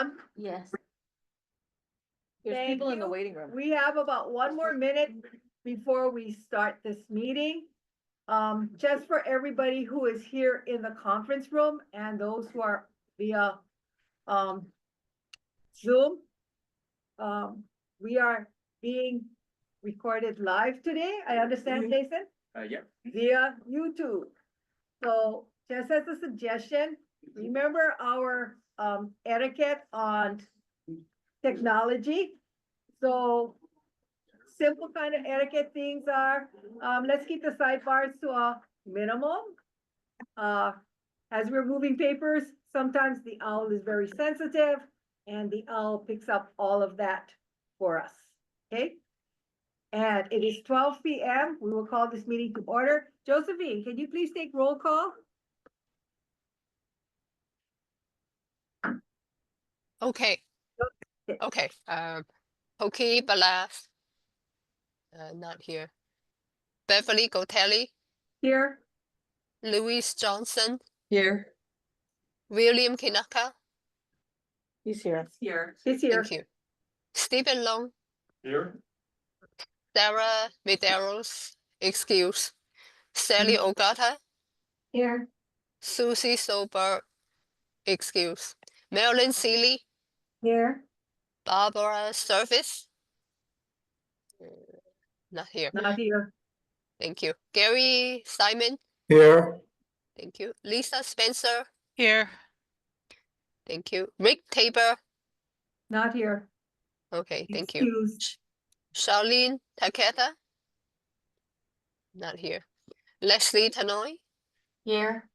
on? Yes. There's Thank people in the you. waiting room. We have about 1 more minute before we start this meeting. Just for everybody who is here in the conference room and those who are via, Zoom. We are being recorded live today, I understand, Jason, Yeah. via YouTube. So just as a suggestion, remember our, etiquette on technology. So simple kind of etiquette things are, let's keep the sidebars to a minimum. As we're moving papers, sometimes the owl is very sensitive and the owl picks up all of that for us, okay? And it is 12 p.m. We will call this meeting to order. Josephine, can you please take roll call? Okay. Okay. Pokey Balas. Not here. Beverly Gotelli. Here. Louis Johnson. Here. William Kinaka. He's here. Here. He's here. Thank you. Stephen Long. Here. Sarah Medeiros. Excuse. Sally Ogata. Here. Susie Sober. Excuse. Marilyn Seeley. Here. Barbara Service. Not here. Not here. Thank you. Gary Simon. Here. Thank you. Lisa Spencer. Here. Thank you. Rick Tabor. Not here. Okay, thank you. Excused. Charlene Taketa. Not here. Leslie Tanoy. Here.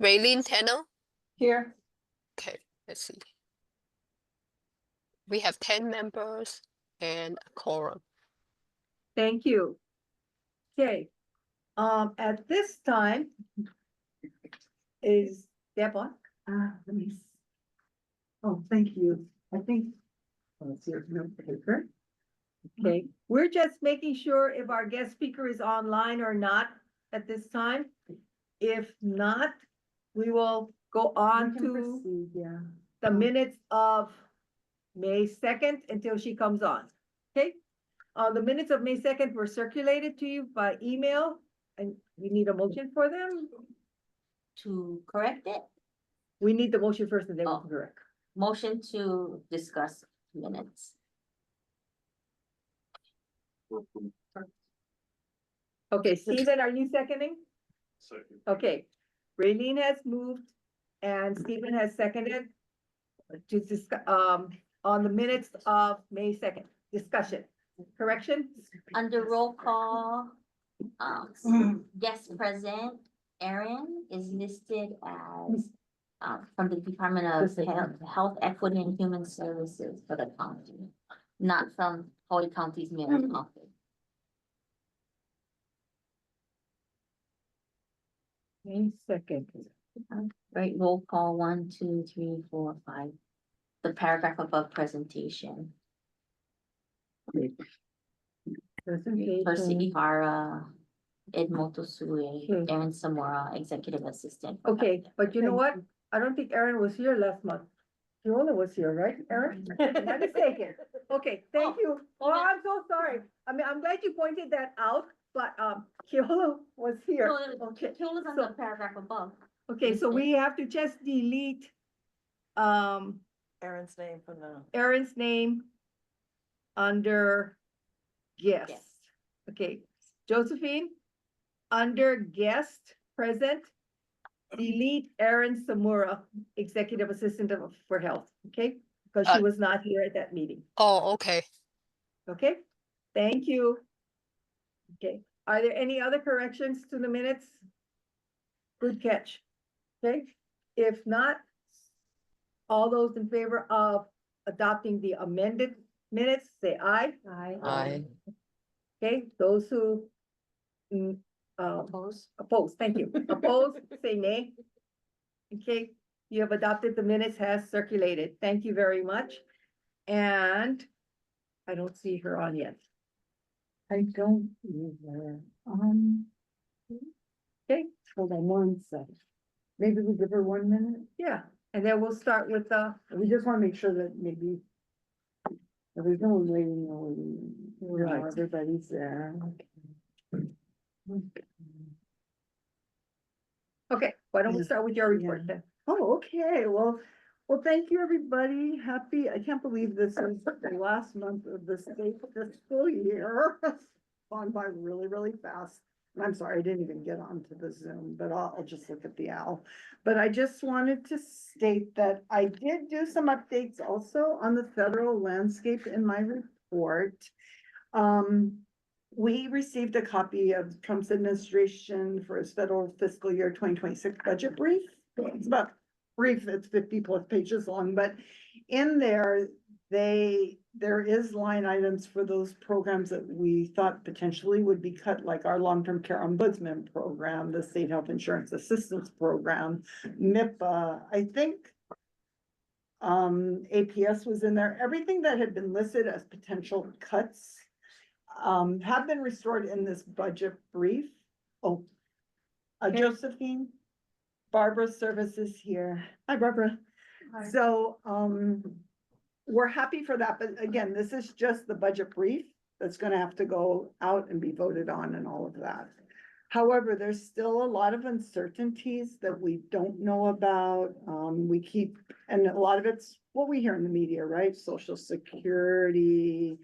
Raylene Teno. Here. Okay, let's see. We have 10 members and a quorum. Thank you. Okay, at this time is Deb on? Let me see. Oh, thank you. I think. Let's see, no paper. Okay, we're just making sure if our guest speaker is online or not at this time. If not, we will go on to the minutes of May 2nd until she comes on. Okay? The minutes of May 2nd were circulated to you by email, and we need a motion for them. To correct it, We need the motion first and then we'll Oh. correct. motion to discuss minutes. Okay, Stephen, are you seconding? Okay, Raylene has moved and Stephen has seconded to discuss, on the minutes of May 2nd, discussion, correction? Under roll call, guest present, Erin is listed as from the Department of Health, Equity and Human Services for the county, not from Holy County's mayor's office. May 2nd. Right, roll call 1, 2, 3, 4, 5. The paragraph above presentation. Percy Ibarra, Ed Motosue, Erin Samora, Executive Assistant. Okay, but you know what? I don't think Erin was here last month. Fiona was here, right, Erin? Am I mistaken? Okay, thank you. Oh, I'm so sorry. I mean, I'm glad you pointed that out, but, Keola was here. Okay, Kiola's on so- the paragraph above. okay, so we have to just delete, Aaron's name from the. Erin's name under guest. Yes. Okay, Josephine, under guest present, delete Erin Samura, Executive Assistant for Health, okay? Because she was not here at that meeting, Oh, okay. okay? Thank you. Okay, are there any other corrections to the minutes? Good catch, okay? If not, all those in favor of adopting the amended minutes, say aye. Aye. Okay, those who oppose, thank you. Oppose, say nay. Okay, you have adopted the minutes has circulated. Thank you very much. And I don't see her on yet. I don't either. Okay, hold on one second. Maybe we give her 1 minute? Yeah, And then we'll start with the, We just wanna make sure that maybe. If there's no one waiting, Right. everybody's there. okay, why don't we Yeah. start with your report Yeah. then? Oh, okay, well, thank you, everybody. I can't believe this is the last month of the state fiscal year. It's gone by really, really fast. And I'm sorry, I didn't even get onto the Zoom, but I'll just look at the owl. But I just wanted to state that I did do some updates also on the federal landscape in my report. We received a copy of Trump's administration for his federal fiscal year 2026 budget brief. It's about brief, it's 50+ pages long, but in there, there is line items for those programs that we thought potentially would be cut, like our long-term care ombudsman program, the state health insurance assistance program, MIPA, I think. APS was in there, everything that had been listed as potential cuts have been restored in this budget brief. Oh, Josephine, Barbara's service is here. Hi, Barbara. Hi. So, we're happy for that, but again, this is just the budget brief that's gonna have to go out and be voted on and all of that. However, there's still a lot of uncertainties that we don't know about. And a lot of it's what we hear in the media, right? Social Security,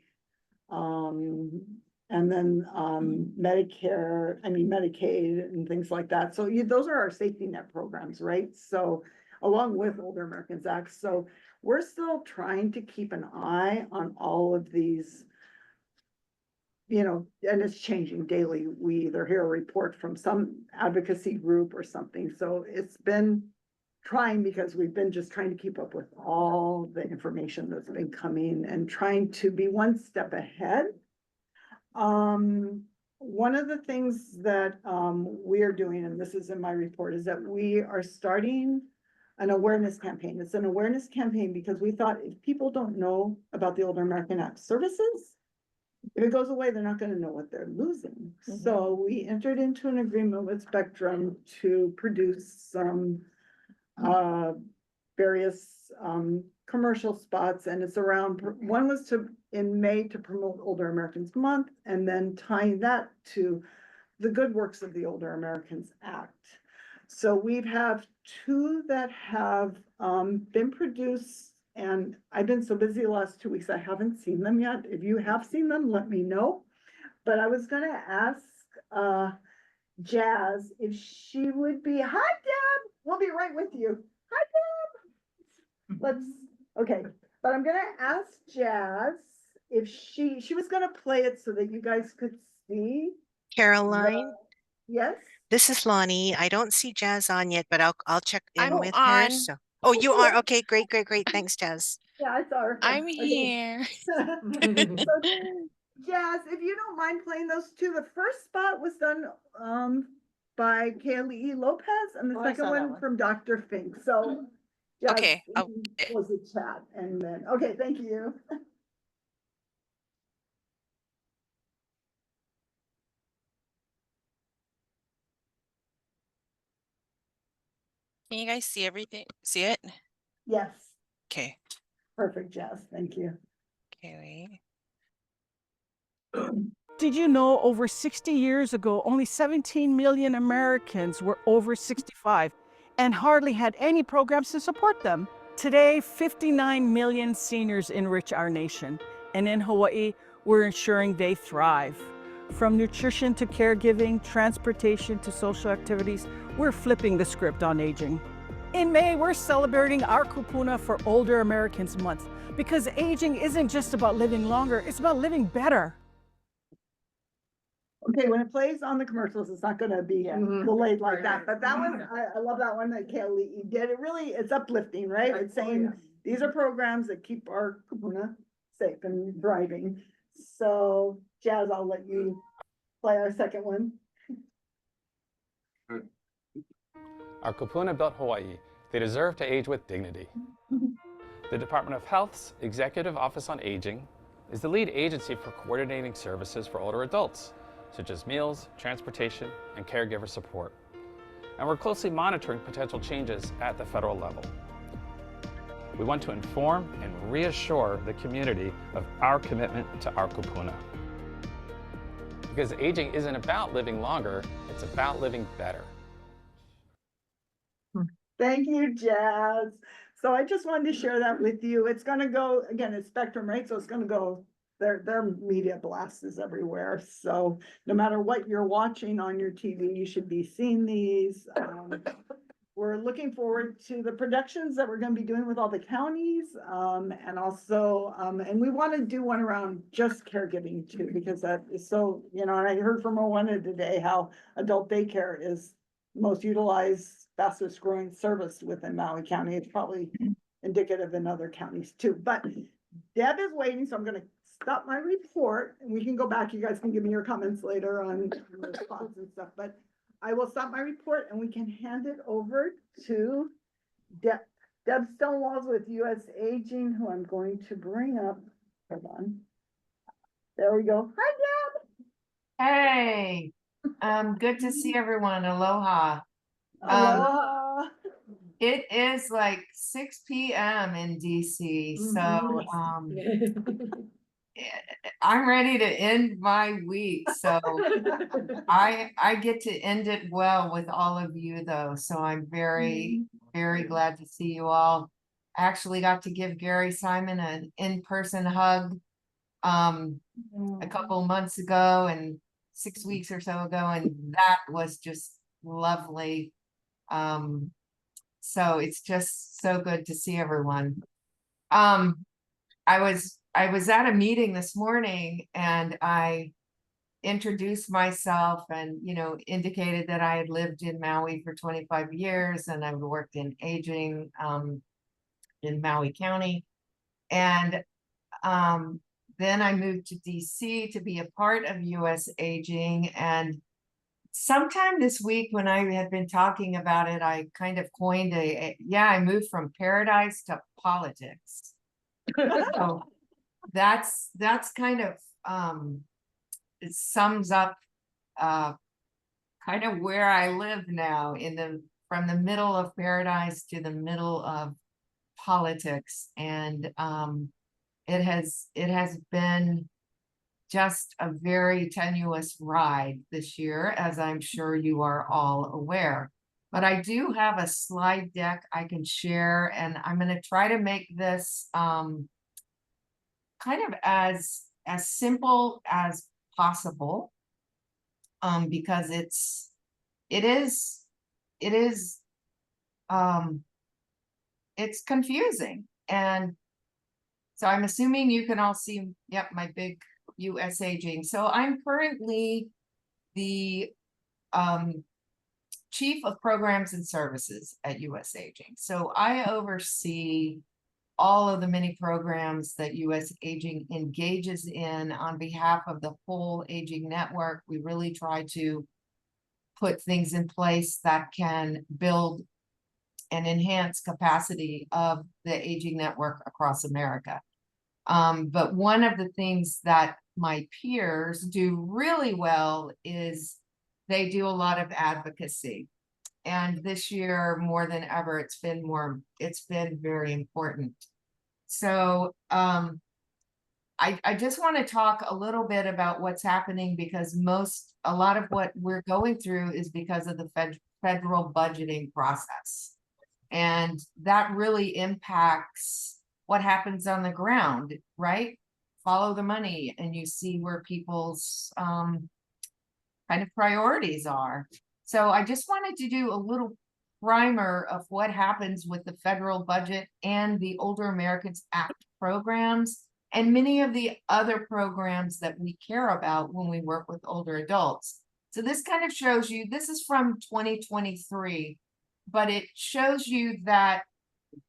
and then, Medicaid and things like that. So those are our safety net programs, right? So along with Older Americans Act. So we're still trying to keep an eye on all of these, and it's changing daily. We either hear a report from some advocacy group or something. So it's been trying because we've been just trying to keep up with all the information that's been coming and trying to be one step ahead. One of the things that, we're doing, and this is in my report, is that we are starting an awareness campaign. It's an awareness campaign because we thought if people don't know about the Older American Act services, if it goes away, they're not gonna know what they're losing. So we entered into an agreement with Spectrum to produce some various commercial spots, and it's around, one was in May to promote Older Americans Month, and then tying that to the good works of the Older Americans Act. So we've have two that have been produced, and I've been so busy the last 2 weeks, I haven't seen them yet. If you have seen them, let me know. But I was gonna ask Jazz if she would be, hi Deb, we'll be right with you. Hi Deb. Okay, but I'm gonna ask Jazz if she was gonna play it so that you guys could see. Caroline, Yes? this is Lonnie. I don't see Jazz on yet, but I'll check in I'm with her. on. So, oh, you are okay. Great. Thanks, Jazz. Yeah, I saw her. I'm Okay. here. So, Jazz, if you don't mind playing those two, the first spot was done by Kaylee Lopez, and the Oh, I second saw that one one. from Dr. Fink. So, Jazz, Okay, you can close the chat, and then, okay, thank you. Can you guys see everything? See it? Yes, Okay. perfect, Jazz, thank you. Okay, wait. Did you know over 60 years ago, only 17 million Americans were over 65 and hardly had any programs to support them? Today, 59 million seniors enrich our nation, and in Hawaii, we're ensuring they thrive. From nutrition to caregiving, transportation to social activities, we're flipping the script on aging. In May, we're celebrating our kupuna for Older Americans Month because aging isn't just about living longer, it's about living better. Okay, when it plays on the commercials, it's not gonna be delayed like that, but that one, I love that one that Kelly did. It's uplifting, right? It's saying, these are programs that keep our kupuna safe and thriving. So Jazz, I'll let you play our second one. Our kupuna built Hawaii. They deserve to age with dignity. The Department of Health's Executive Office on Aging is the lead agency for coordinating services for older adults, such as meals, transportation, and caregiver support. And we're closely monitoring potential changes at the federal level. we want to inform and reassure the community of our commitment to our kupuna. Because aging isn't about living longer, it's about living better. Thank you, Jazz. So I just wanted to share that with you. It's gonna go, again, it's Spectrum, right? So it's gonna go, their media blast is everywhere. So no matter what you're watching on your TV, you should be seeing these. We're looking forward to the productions that we're gonna be doing with all the counties. And also, and we want to do one around just caregiving too, because that is so, and I heard from Rowena today how adult daycare is most utilized, fastest growing service within Maui County. It's probably indicative in other counties too, but Deb is waiting, so I'm gonna stop my report and we can go back. You guys can give me your comments later on the response and stuff, but I will stop my report and we can hand it over to Deb. Deb Stonewalls with US Aging, who I'm going to bring up. Hold on. There we go. Hi, Deb. Hey, good to see everyone. Aloha. Aloha. It is like 6 p.m. in DC, so I'm ready to end my week. So I get to end it well with all of you though. So I'm very glad to see you all. I actually got to give Gary Simon an in-person hug a couple months ago and 6 weeks or so ago, and that was just lovely. So it's just so good to see everyone. I was at a meeting this morning and I introduced myself and, indicated that I had lived in Maui for 25 years and I've worked in aging in Maui County. And then I moved to DC to be a part of US Aging. And sometime this week when I had been talking about it, I kind of coined I moved from paradise to politics. So that's kind of it sums up kind of where I live now, from the middle of paradise to the middle of politics. And it has been just a very tenuous ride this year, as I'm sure you are all aware. But I do have a slide deck I can share, and I'm going to try to make this kind of as simple as possible, because it's confusing. And so I'm assuming you can all see, yep, my big US Aging. So I'm currently the Chief of Programs and Services at US Aging. So I oversee all of the many programs that US Aging engages in on behalf of the whole aging network. We really try to put things in place that can build and enhance capacity of the aging network across America. But one of the things that my peers do really well is they do a lot of advocacy. And this year, more than ever, it's been very important. So I just want to talk a little bit about what's happening, because a lot of what we're going through is because of the federal budgeting process. And that really impacts what happens on the ground, right? Follow the money and you see where people's kind of priorities are. So I just wanted to do a little primer of what happens with the federal budget and the Older Americans Act programs and many of the other programs that we care about when we work with older adults. So this kind of shows you, this is from 2023, but it shows you that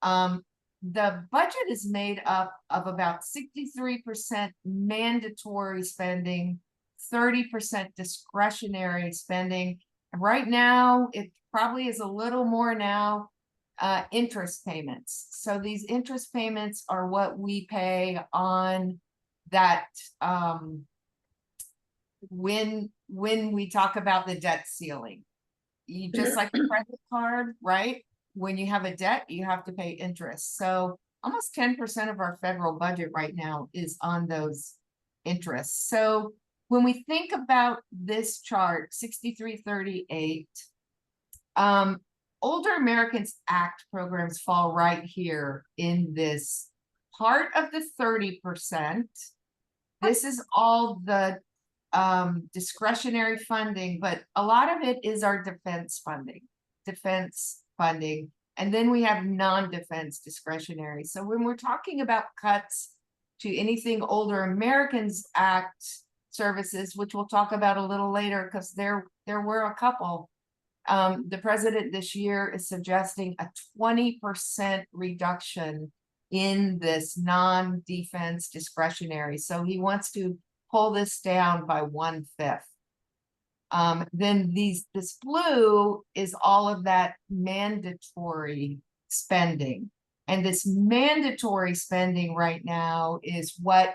the budget is made up of about 63% mandatory spending, 30% discretionary spending. Right now, it probably is a little more now, interest payments. So these interest payments are what we pay on that when we talk about the debt ceiling. You just like a credit card, right? When you have a debt, you have to pay interest. So almost 10% of our federal budget right now is on those interests. So when we think about this chart, 6338, Older Americans Act programs fall right here in this part of the 30%. This is all the discretionary funding, but a lot of it is our defense funding. And then we have non-defense discretionary. So when we're talking about cuts to anything Older Americans Act services, which we'll talk about a little later, because there were a couple. The president this year is suggesting a 20% reduction in this non-defense discretionary. So he wants to pull this down by 1/5. Then this blue is all of that mandatory spending. And this mandatory spending right now is what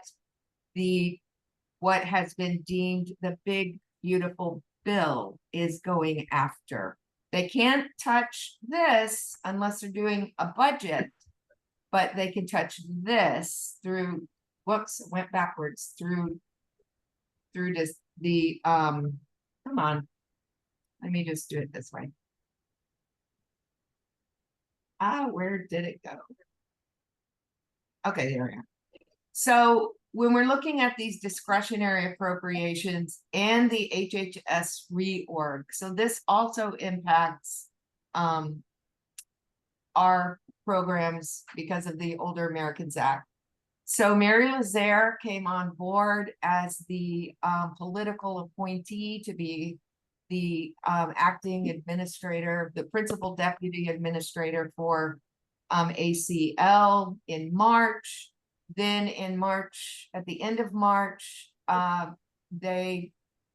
has been deemed the big, beautiful bill is going after. They can't touch this unless they're doing a budget, but they can touch this through, whoops, it went backwards, through this, come on, let me just do it this way. Where did it go? Okay, there we are. So when we're looking at these discretionary appropriations and the HHS reorg, so this also impacts our programs because of the Older Americans Act. So Mary Lazare came on board as the political appointee to be the acting administrator, the principal deputy administrator for ACL in March. Then in March, at the end of March, they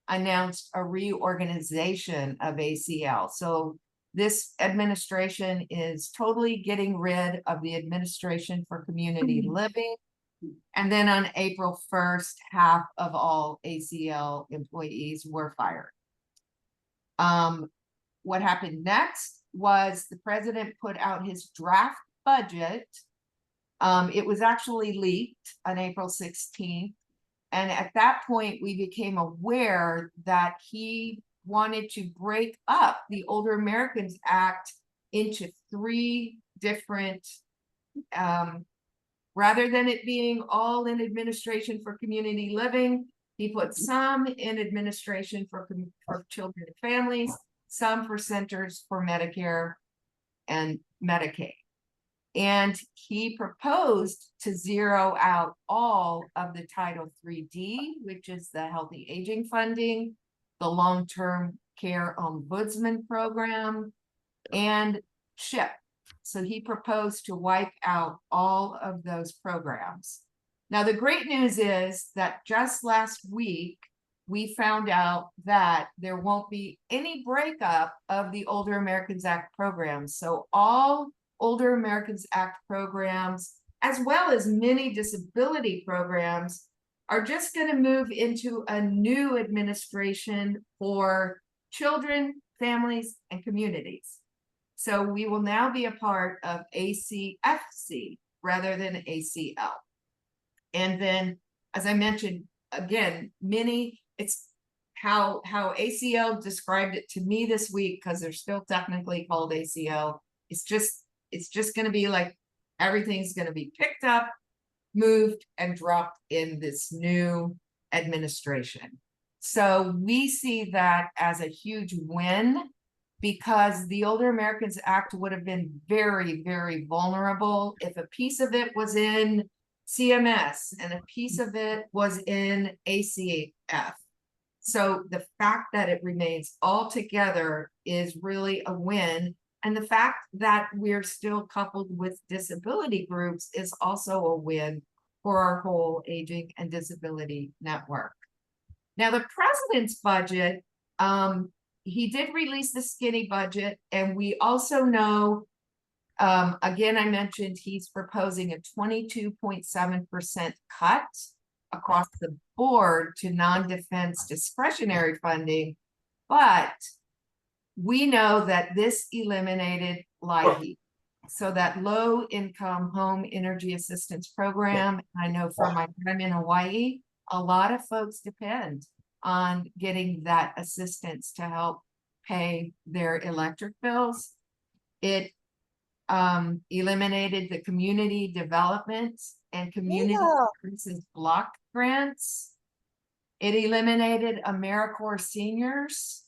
announced a reorganization of ACL. So this administration is totally getting rid of the Administration for Community Living. And then on April 1st, half of all ACL employees were fired. What happened next was the president put out his draft budget. It was actually leaked on April 16th. And at that point, we became aware that he wanted to break up the Older Americans Act into 3 different, rather than it being all in Administration for Community Living, he put some in Administration for Children and Families, some for Centers for Medicare and Medicaid. And he proposed to zero out all of the Title III-D, which is the healthy aging funding, the long-term care ombudsman program, and SHIP. So he proposed to wipe out all of those programs. Now, the great news is that just last week, we found out that there won't be any breakup of the Older Americans Act programs. So all Older Americans Act programs, as well as many disability programs, are just going to move into a new administration for children, families, and communities. So we will now be a part of ACFC rather than ACL. And then, as I mentioned, again, it's how ACL described it to me this week, because they're still technically called ACL. It's just going to be like everything's going to be picked up, moved, and dropped in this new administration. So we see that as a huge win, because the Older Americans Act would have been very, very vulnerable if a piece of it was in CMS and a piece of it was in ACF. So the fact that it remains all together is really a win. And the fact that we're still coupled with disability groups is also a win for our whole aging and disability network. Now, the president's budget, he did release the skinny budget, and we also know, again, I mentioned he's proposing a 22.7% cut across the board to non-defense discretionary funding, but we know that this eliminated LIHEAP. So that low income home energy assistance program, I know from my time in Hawaii, a lot of folks depend on getting that assistance to help pay their electric bills. It eliminated the community development and community services block grants. It eliminated AmeriCorps seniors,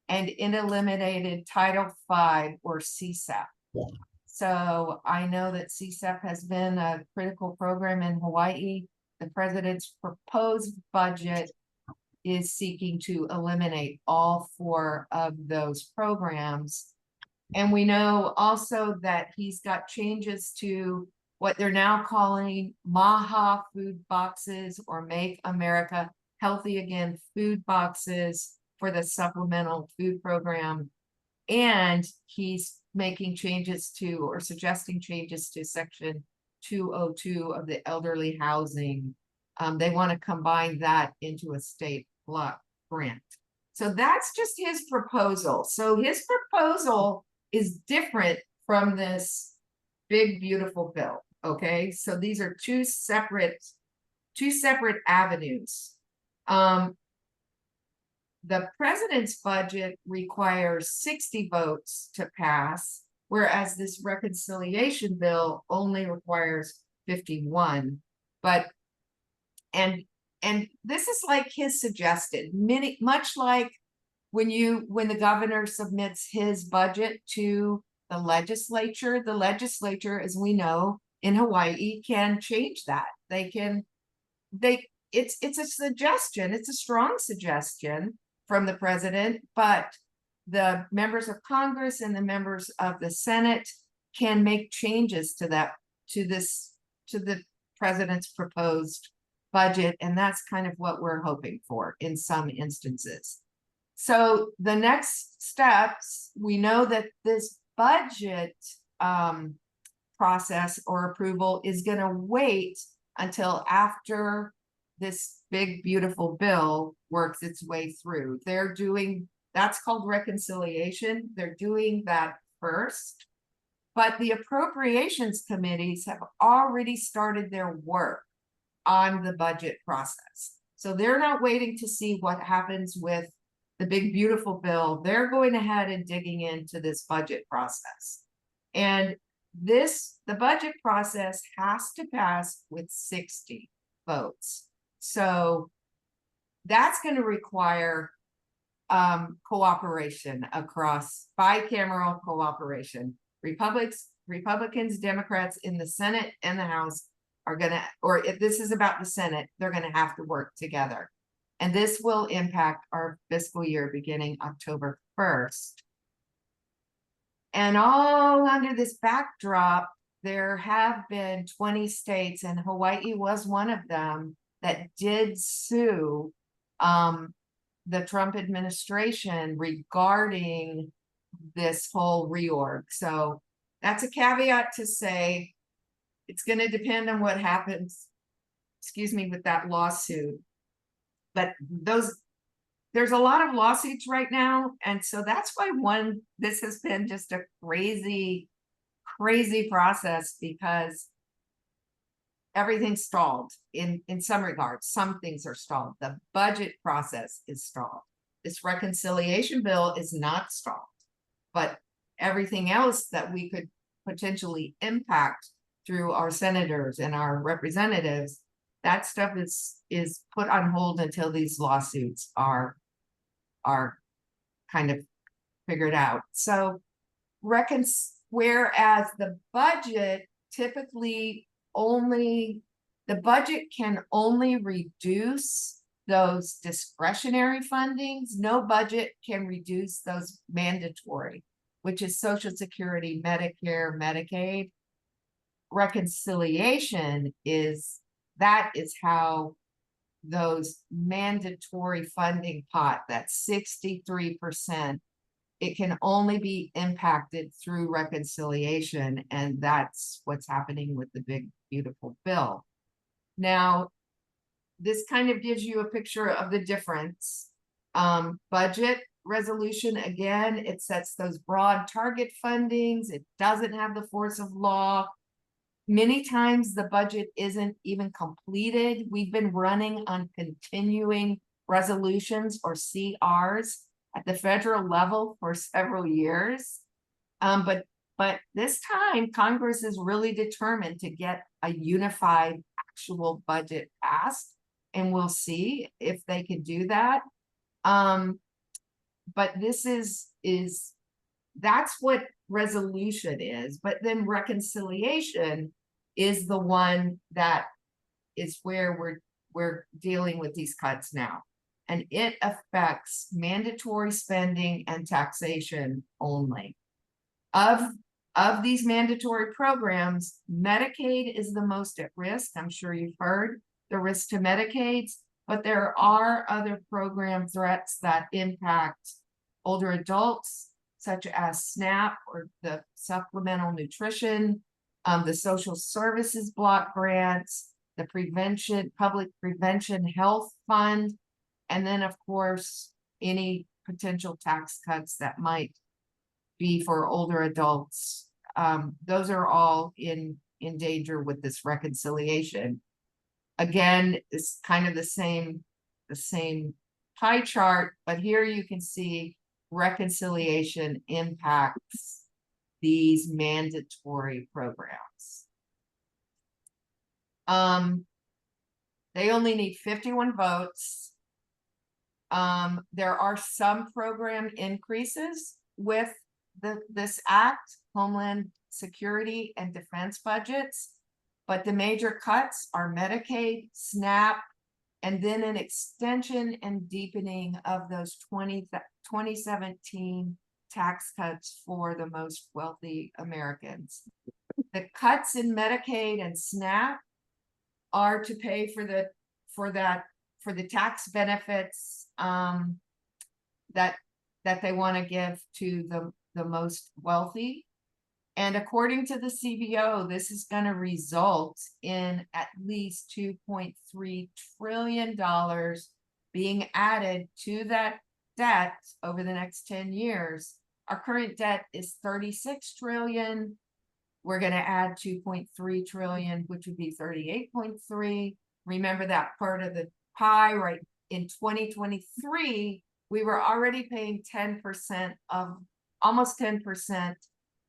and it eliminated Title V or CSAP. So I know that CSAP has been a critical program in Hawaii. The president's proposed budget is seeking to eliminate all 4 of those programs. And we know also that he's got changes to what they're now calling MAHA food boxes, or Make America Healthy Again food boxes for the supplemental food program. And he's making changes to, or suggesting changes to, Section 202 of the elderly housing. They want to combine that into a state block grant. So that's just his proposal. So his proposal is different from this big, beautiful bill. Okay, so these are two separate avenues. The president's budget requires 60 votes to pass, whereas this reconciliation bill only requires 51. But and this is like his suggested, much like when the governor submits his budget to the legislature, as we know in Hawaii, can change that. It's a suggestion, it's a strong suggestion from the president, but the members of Congress and the members of the Senate can make changes to that, to the president's proposed budget. And that's kind of what we're hoping for in some instances. So the next steps, we know that this budget process or approval is going to wait until after this big, beautiful bill works its way through. That's called reconciliation. They're doing that first. But the appropriations committees have already started their work on the budget process. So they're not waiting to see what happens with the big, beautiful bill. They're going ahead and digging into this budget process. And the budget process has to pass with 60 votes. So that's going to require cooperation across bicameral cooperation. Republicans, Democrats in the Senate and the House are gonna, or if this is about the Senate, they're gonna have to work together. And this will impact our fiscal year beginning October 1st. And all under this backdrop, there have been 20 states, and Hawaii was one of them, that did sue the Trump administration regarding this whole reorg. So that's a caveat to say it's going to depend on what happens, with that lawsuit. But there's a lot of lawsuits right now. And so that's why this has been just a crazy, crazy process, because everything's stalled in some regards. Some things are stalled. The budget process is stalled. This reconciliation bill is not stalled, but everything else that we could potentially impact through our senators and our representatives, that stuff is put on hold until these lawsuits are kind of figured out. So whereas the budget typically the budget can only reduce those discretionary fundings. No budget can reduce those mandatory, which is Social Security, Medicare, Medicaid. Reconciliation is how those mandatory funding pot, that 63%, it can only be impacted through reconciliation. And that's what's happening with the big, beautiful bill. Now, this kind of gives you a picture of the difference. Budget resolution, again, it sets those broad target fundings. It doesn't have the force of law. Many times the budget isn't even completed. We've been running on continuing resolutions or CRs at the federal level for several years. But this time Congress is really determined to get a unified actual budget passed, and we'll see if they can do that. But this is that's what resolution is. But then reconciliation is the one that is where we're dealing with these cuts now. And it affects mandatory spending and taxation only. Of these mandatory programs, Medicaid is the most at risk. I'm sure you've heard the risk to Medicaids, but there are other program threats that impact older adults, such as SNAP or the supplemental nutrition, the social services block grants, the public prevention health fund, and then of course, any potential tax cuts that might be for older adults. Those are all in danger with this reconciliation. Again, it's kind of the same pie chart, but here you can see reconciliation impacts these mandatory programs. They only need 51 votes. There are some program increases with this act, Homeland Security and Defense budgets, but the major cuts are Medicaid, SNAP, and then an extension and deepening of those 2017 tax cuts for the most wealthy Americans. The cuts in Medicaid and SNAP are to pay for the tax benefits that they want to give to the most wealthy. And according to the CBO, this is going to result in at least $2.3 trillion being added to that debt over the next 10 years. Our current debt is 36 trillion. We're going to add 2.3 trillion, which would be 38.3. Remember that part of the pie, right? In 2023, we were already paying 10% of almost 10%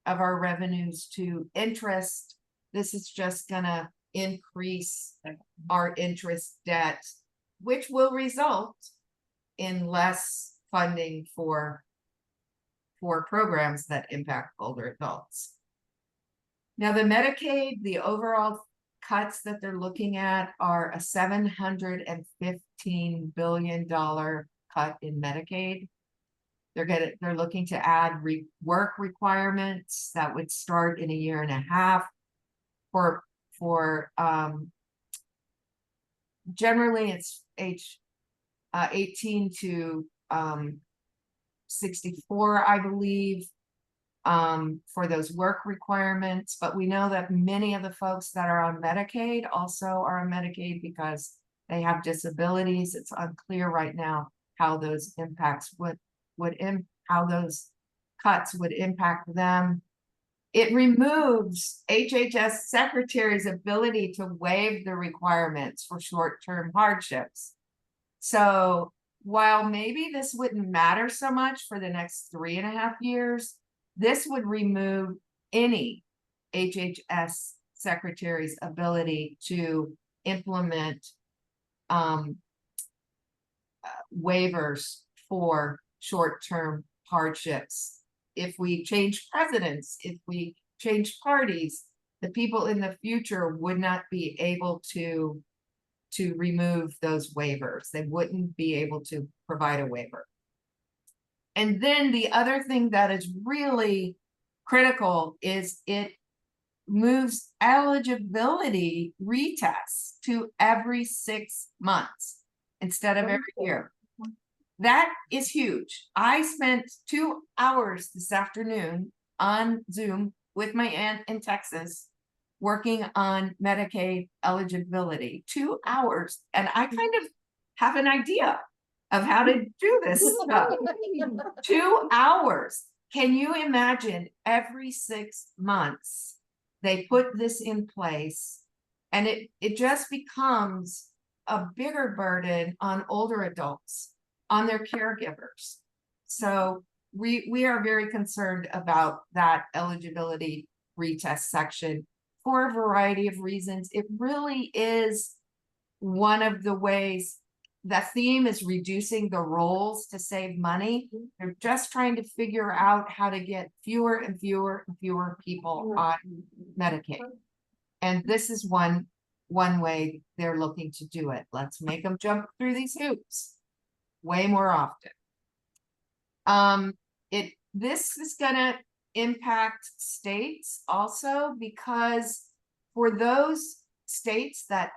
of our revenues to interest. This is just gonna increase our interest debt, which will result in less funding for programs that impact older adults. Now, the Medicaid, the overall cuts that they're looking at are a $715 billion cut in Medicaid. They're looking to add work requirements that would start in a year and a half for generally it's age 18 to 64, I believe, for those work requirements. But we know that many of the folks that are on Medicaid also are on Medicaid because they have disabilities. It's unclear right now how those impacts how those cuts would impact them. It removes HHS secretary's ability to waive the requirements for short-term hardships. So while maybe this wouldn't matter so much for the next 3.5 years, this would remove any HHS secretary's ability to implement waivers for short-term hardships. If we change presidents, if we change parties, the people in the future would not be able to remove those waivers. They wouldn't be able to provide a waiver. And then the other thing that is really critical is it moves eligibility retests to every 6 months instead of every year. That is huge. I spent 2 hours this afternoon on Zoom with my aunt in Texas working on Medicaid eligibility. 2 hours. And I kind of have an idea of how to do this stuff. 2 hours. Can you imagine every 6 months they put this in place and it just becomes a bigger burden on older adults, on their caregivers. So we are very concerned about that eligibility retest section for a variety of reasons. It really is one of the ways. The theme is reducing the rolls to save money. They're just trying to figure out how to get fewer and fewer and fewer people on Medicaid. And this is one way they're looking to do it. Let's make them jump through these hoops way more often. This is gonna impact states also, because for those states that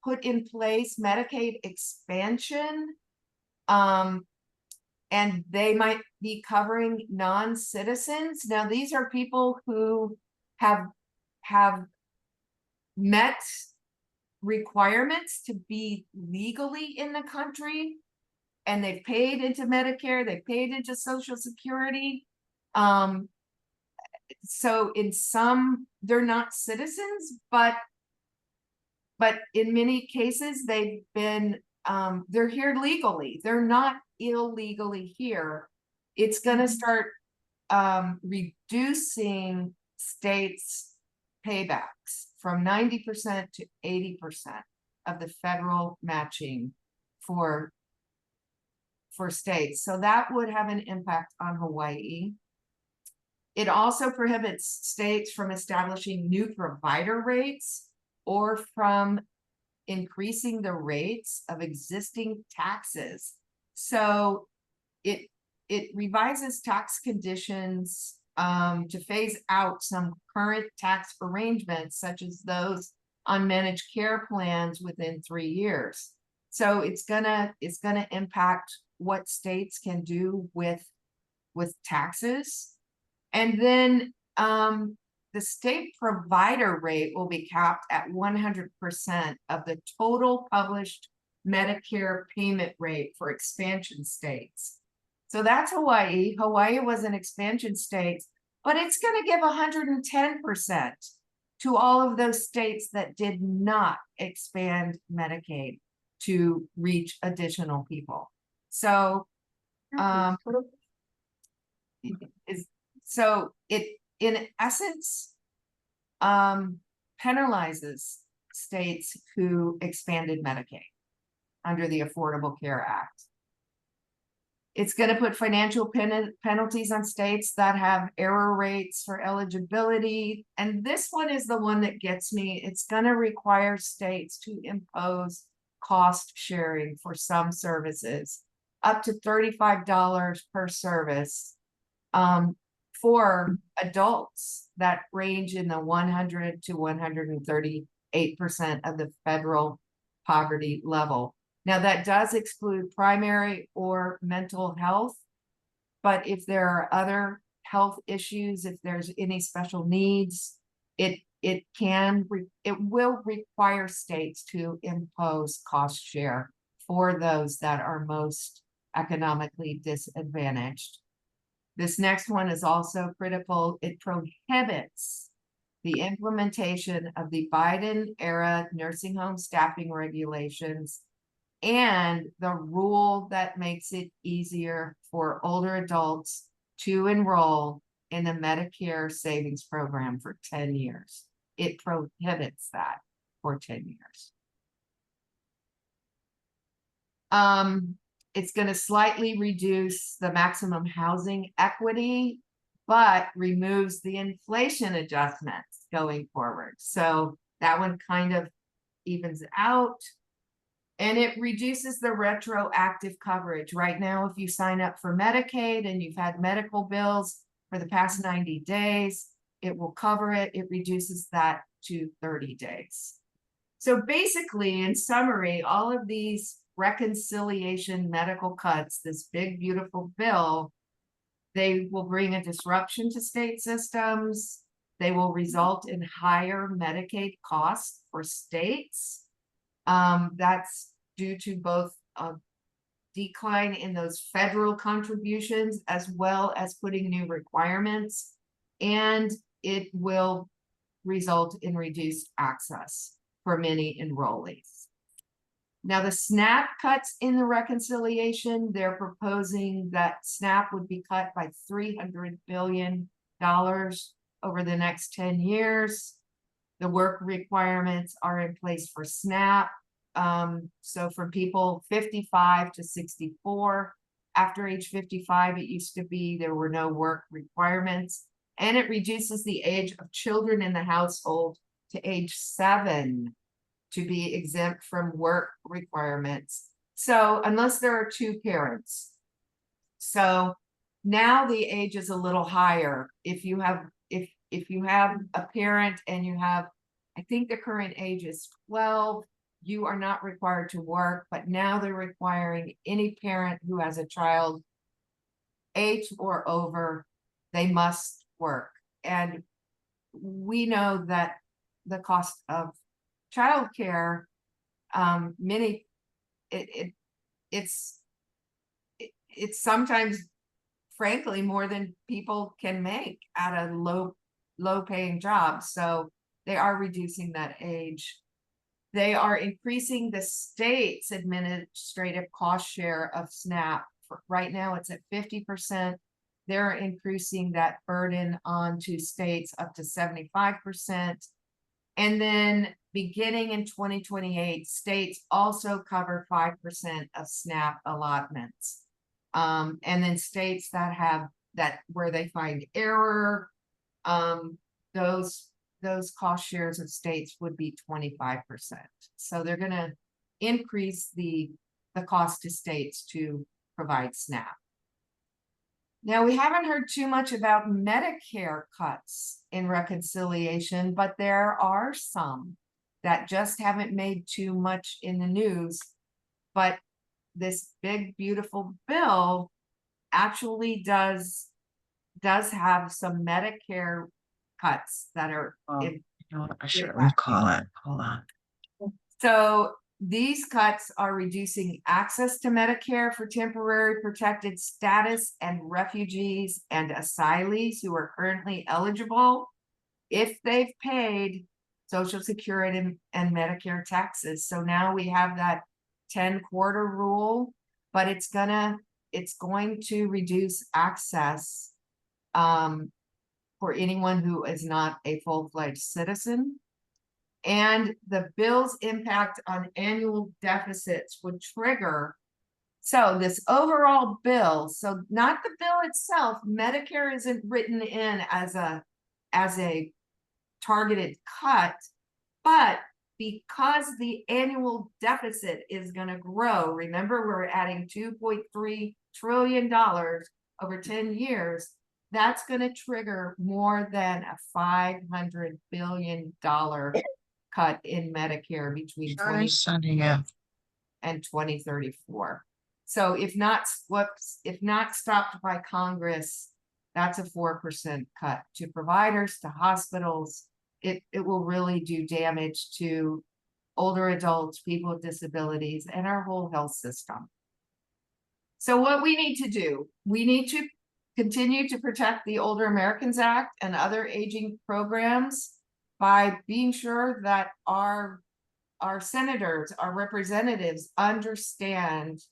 put in place Medicaid expansion, and they might be covering non-citizens. Now, these are people who have met requirements to be legally in the country, and they've paid into Medicare, they've paid into Social Security. So in some, they're not citizens, but in many cases they've been, they're here legally. They're not illegally here. It's gonna start reducing states' paybacks from 90% to 80% of the federal matching for states. So that would have an impact on Hawaii. It also prohibits states from establishing new provider rates or from increasing the rates of existing taxes. So it revises tax conditions to phase out some current tax arrangements, such as those on managed care plans within 3 years. So it's gonna impact what states can do with taxes. And then the state provider rate will be capped at 100% of the total published Medicare payment rate for expansion states. So that's Hawaii. Hawaii was an expansion state, but it's going to give 110% to all of those states that did not expand Medicaid to reach additional people. So it in essence penalizes states who expanded Medicaid under the Affordable Care Act. It's going to put financial penalties on states that have error rates for eligibility. And this one is the one that gets me. It's going to require states to impose cost sharing for some services, up to $35 per service, for adults that range in the 100 to 138% of the federal poverty level. Now, that does exclude primary or mental health, but if there are other health issues, if there's any special needs, it will require states to impose cost share for those that are most economically disadvantaged. This next one is also critical. It prohibits the implementation of the Biden-era nursing home staffing regulations and the rule that makes it easier for older adults to enroll in the Medicare savings program for 10 years. It prohibits that for 10 years. It's going to slightly reduce the maximum housing equity, but removes the inflation adjustments going forward. So that one kind of evens out. And it reduces the retroactive coverage. Right now, if you sign up for Medicaid and you've had medical bills for the past 90 days, it will cover it. It reduces that to 30 days. So basically, in summary, all of these reconciliation medical cuts, this big, beautiful bill, they will bring a disruption to state systems. They will result in higher Medicaid costs for states. That's due to both decline in those federal contributions as well as putting new requirements. And it will result in reduced access for many enrollees. Now, the SNAP cuts in the reconciliation, they're proposing that SNAP would be cut by $300 billion over the next 10 years. The work requirements are in place for SNAP. So for people 55 to 64, after age 55, it used to be there were no work requirements, and it reduces the age of children in the household to age 7 to be exempt from work requirements. So unless there are 2 parents. So now the age is a little higher. If you have a parent and you have, I think the current age is 12, you are not required to work, but now they're requiring any parent who has a child 8 or over, they must work. And we know that the cost of childcare, it's sometimes, frankly, more than people can make at a low paying job. So they are reducing that age. They are increasing the state's administrative cost share of SNAP. Right now it's at 50%. They're increasing that burden onto states up to 75%. And then beginning in 2028, states also cover 5% of SNAP allotments. And then states that have that where they find error, those cost shares of states would be 25%. So they're going to increase the cost to states to provide SNAP. Now, we haven't heard too much about Medicare cuts in reconciliation, but there are some that just haven't made too much in the news. But this big, beautiful bill actually does have some Medicare cuts that are I should recall it. Hold on. So these cuts are reducing access to Medicare for temporary protected status and refugees and asylees who are currently eligible if they've paid Social Security and Medicare taxes. So now we have that 10-quarter rule, but it's going to reduce access for anyone who is not a full-fledged citizen. And the bill's impact on annual deficits would trigger. So this overall bill, so not the bill itself, Medicare isn't written in as a targeted cut, but because the annual deficit is going to grow, remember we're adding $2.3 trillion over 10 years, that's going to trigger more than a $500 billion cut in Medicare between 2020 and 2034. So if not stopped by Congress, that's a 4% cut to providers, to hospitals. It will really do damage to older adults, people with disabilities, and our whole health system. So what we need to do, we need to continue to protect the Older Americans Act and other aging programs by being sure that our senators, our representatives understand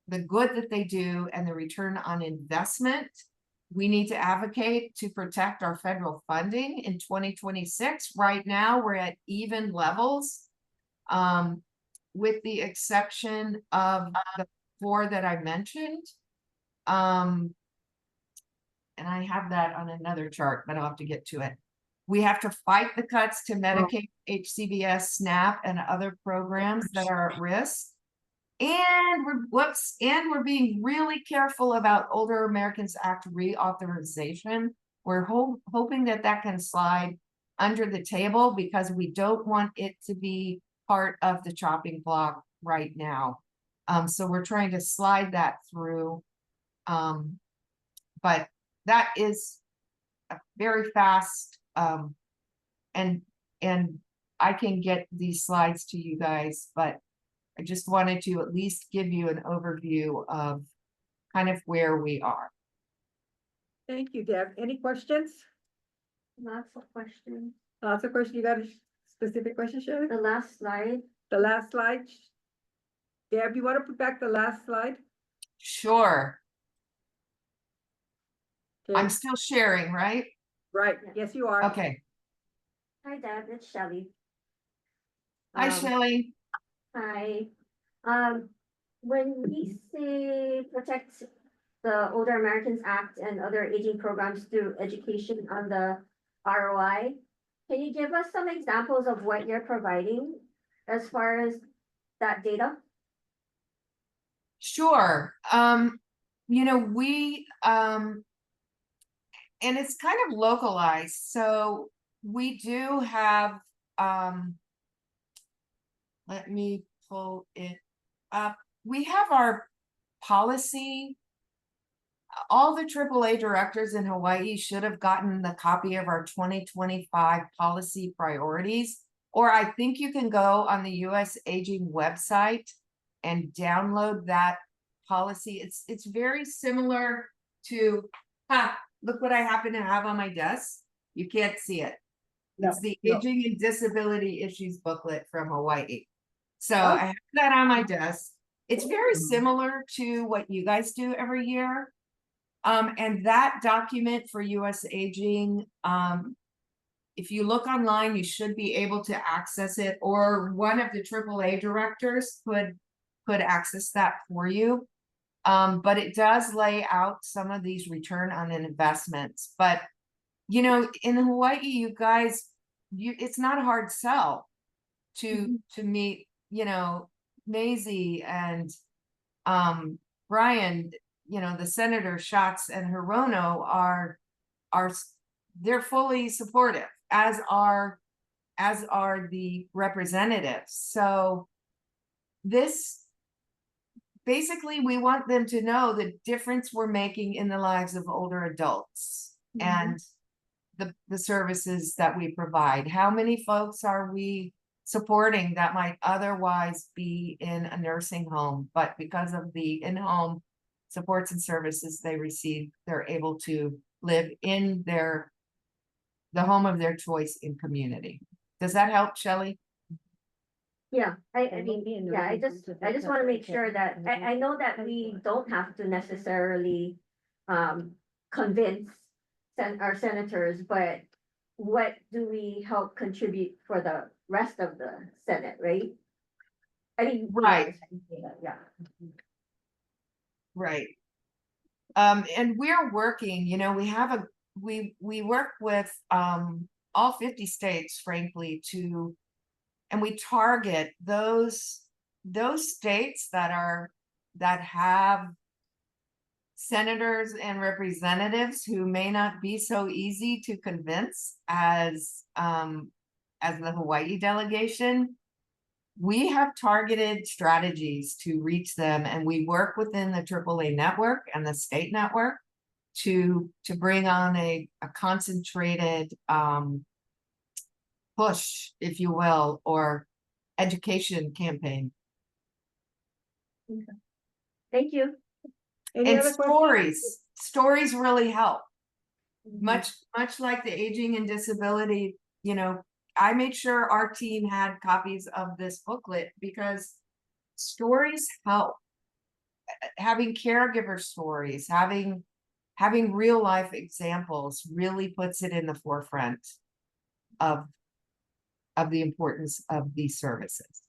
the good that they do and the return on investment. We need to advocate to protect our federal funding in 2026. Right now, we're at even levels, with the exception of the 4 that I mentioned. And I have that on another chart, but I'll have to get to it. We have to fight the cuts to Medicaid, HCBS, SNAP, and other programs that are at risk. And we're being really careful about Older Americans Act reauthorization. We're hoping that can slide under the table because we don't want it to be part of the chopping block right now. So we're trying to slide that through. But that is a very fast, and I can get these slides to you guys, but I just wanted to at least give you an overview of kind of where we are. Thank you, Deb. Any questions? Lots of questions. Lots of questions. You got a specific question, Shirley? The last slide. The last slide? Deb, you want to put back the last slide? Sure, Okay. I'm still sharing, right? Right, yes, you are. Okay. Hi, Deb, it's Shelley. Hi, Um, Shelley. Hi. When we say protect the Older Americans Act and other aging programs through education on the ROI, can you give us some examples of what you're providing as far as that data? Sure. We and it's kind of localized. So we do have let me pull it up. We have our policy. All the AAA directors in Hawaii should have gotten the copy of our 2025 policy priorities, or I think you can go on the US Aging website and download that policy. It's very similar to, look what I happen to have on my desk. You can't see it. It's the Aging and Disability Issues booklet from Hawaii. So I have that on my desk. It's very similar to what you guys do every year. And that document for US Aging, if you look online, you should be able to access it, or one of the AAA directors could access that for you. But it does lay out some of these return on investments. But in Hawaii, you guys, it's not a hard sell to meet, Maisie and Brian, the Senator Schatz and Hirono are they're fully supportive, as are the representatives. So this basically, we want them to know the difference we're making in the lives of older adults and the services that we provide. How many folks are we supporting that might otherwise be in a nursing home, but because of the in-home supports and services they receive, they're able to live in the home of their choice in community. Does that help, Shelley? Yeah, I mean, yeah, I just want to make sure that, I know that we don't have to necessarily convince our senators, but what do we help contribute for the rest of the Senate, right? I mean, Right. Yeah. Right. And we're working, we work with all 50 states, frankly, and we target those states that have senators and representatives who may not be so easy to convince as the Hawaii delegation. We have targeted strategies to reach them, and we work within the AAA network and the state network to bring on a concentrated push, if you will, or education campaign. Okay. Thank you. Any And other questions? stories really help. Much like the Aging and Disability, I made sure our team had copies of this booklet because stories help. Having caregiver stories, having real life examples really puts it in the forefront of the importance of these services.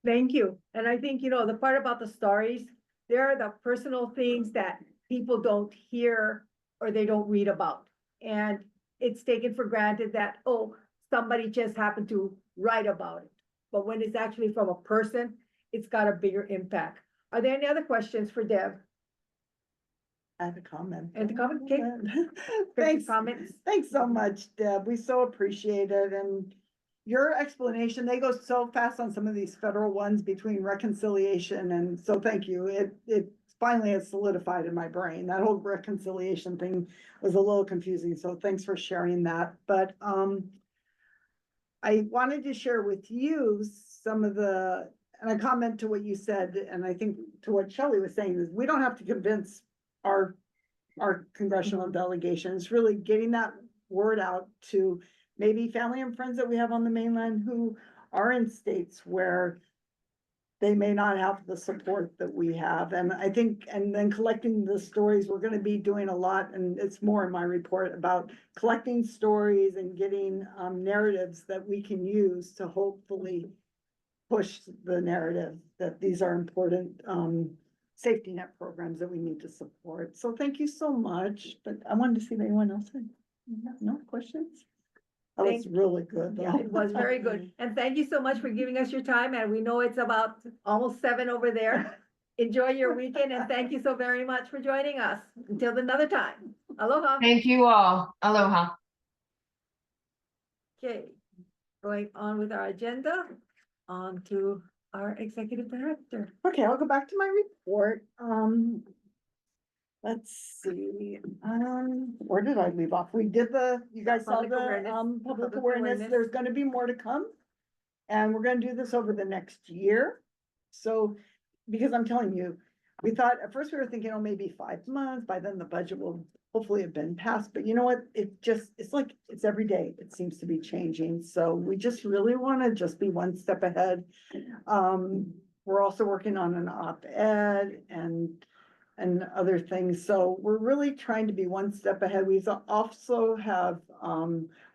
Thank you. And I think, the part about the stories, there are the personal things that people don't hear or they don't read about. And it's taken for granted that, somebody just happened to write about it. But when it's actually from a person, it's got a bigger impact. Are there any other questions for Deb? I have a comment. And the comment, okay. Thanks. Comments? Thanks so much, Deb. We so appreciate it. And your explanation, they go so fast on some of these federal ones between reconciliation. And so thank you. It finally has solidified in my brain. That whole reconciliation thing was a little confusing. So thanks for sharing that. But I wanted to share with you some of the, and I comment to what you said, and I think to what Shelley was saying, is we don't have to convince our congressional delegation. It's really getting that word out to maybe family and friends that we have on the mainland who are in states where they may not have the support that we have. And I think, and then collecting the stories, we're gonna be doing a lot, and it's more in my report about collecting stories and getting narratives that we can use to hopefully push the narrative that these are important safety net programs that we need to support. So thank you so much, but I wanted to see if anyone else had, no questions? That was really good. Yeah, it was very good. And thank you so much for giving us your time. And we know it's about almost 7 over there. Enjoy your weekend and thank you so very much for joining us. Until another time. Aloha. Thank you all. Aloha. Okay, going on with our agenda, on to our executive director. Okay, I'll go back to my report. Let's see, where did I leave off? We did you guys saw Public the, awareness. public Public awareness. awareness. There's gonna be more to come. And we're gonna do this over the next year. So, because I'm telling you, we thought, at first we were thinking, oh, maybe 5 months, by then the budget will hopefully have been passed, but you know what? It's like, it's every day, it seems to be changing, so we just really wanna just be one step ahead. We're also working on an op-ed and other things, so we're really trying to be one step ahead. We also have,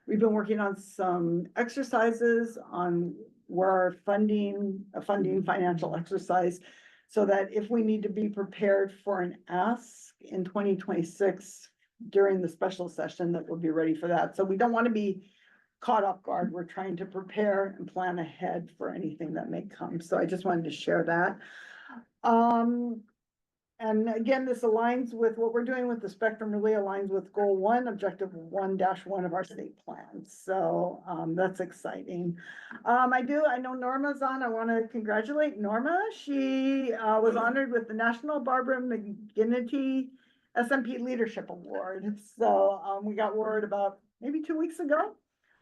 we've been working on some exercises on where our funding financial exercise, so that if we need to be prepared for an ask in 2026 during the special session, that we'll be ready for that. So we don't want to be caught off guard. We're trying to prepare and plan ahead for anything that may come. So I just wanted to share that. And again, this aligns with what we're doing with the spectrum, really aligns with goal 1, objective 1-1 of our state plan. So that's exciting. I know Norma's on. I want to congratulate Norma. She was honored with the National Barbara McGinnity SMP Leadership Award. So we got word about maybe 2 weeks ago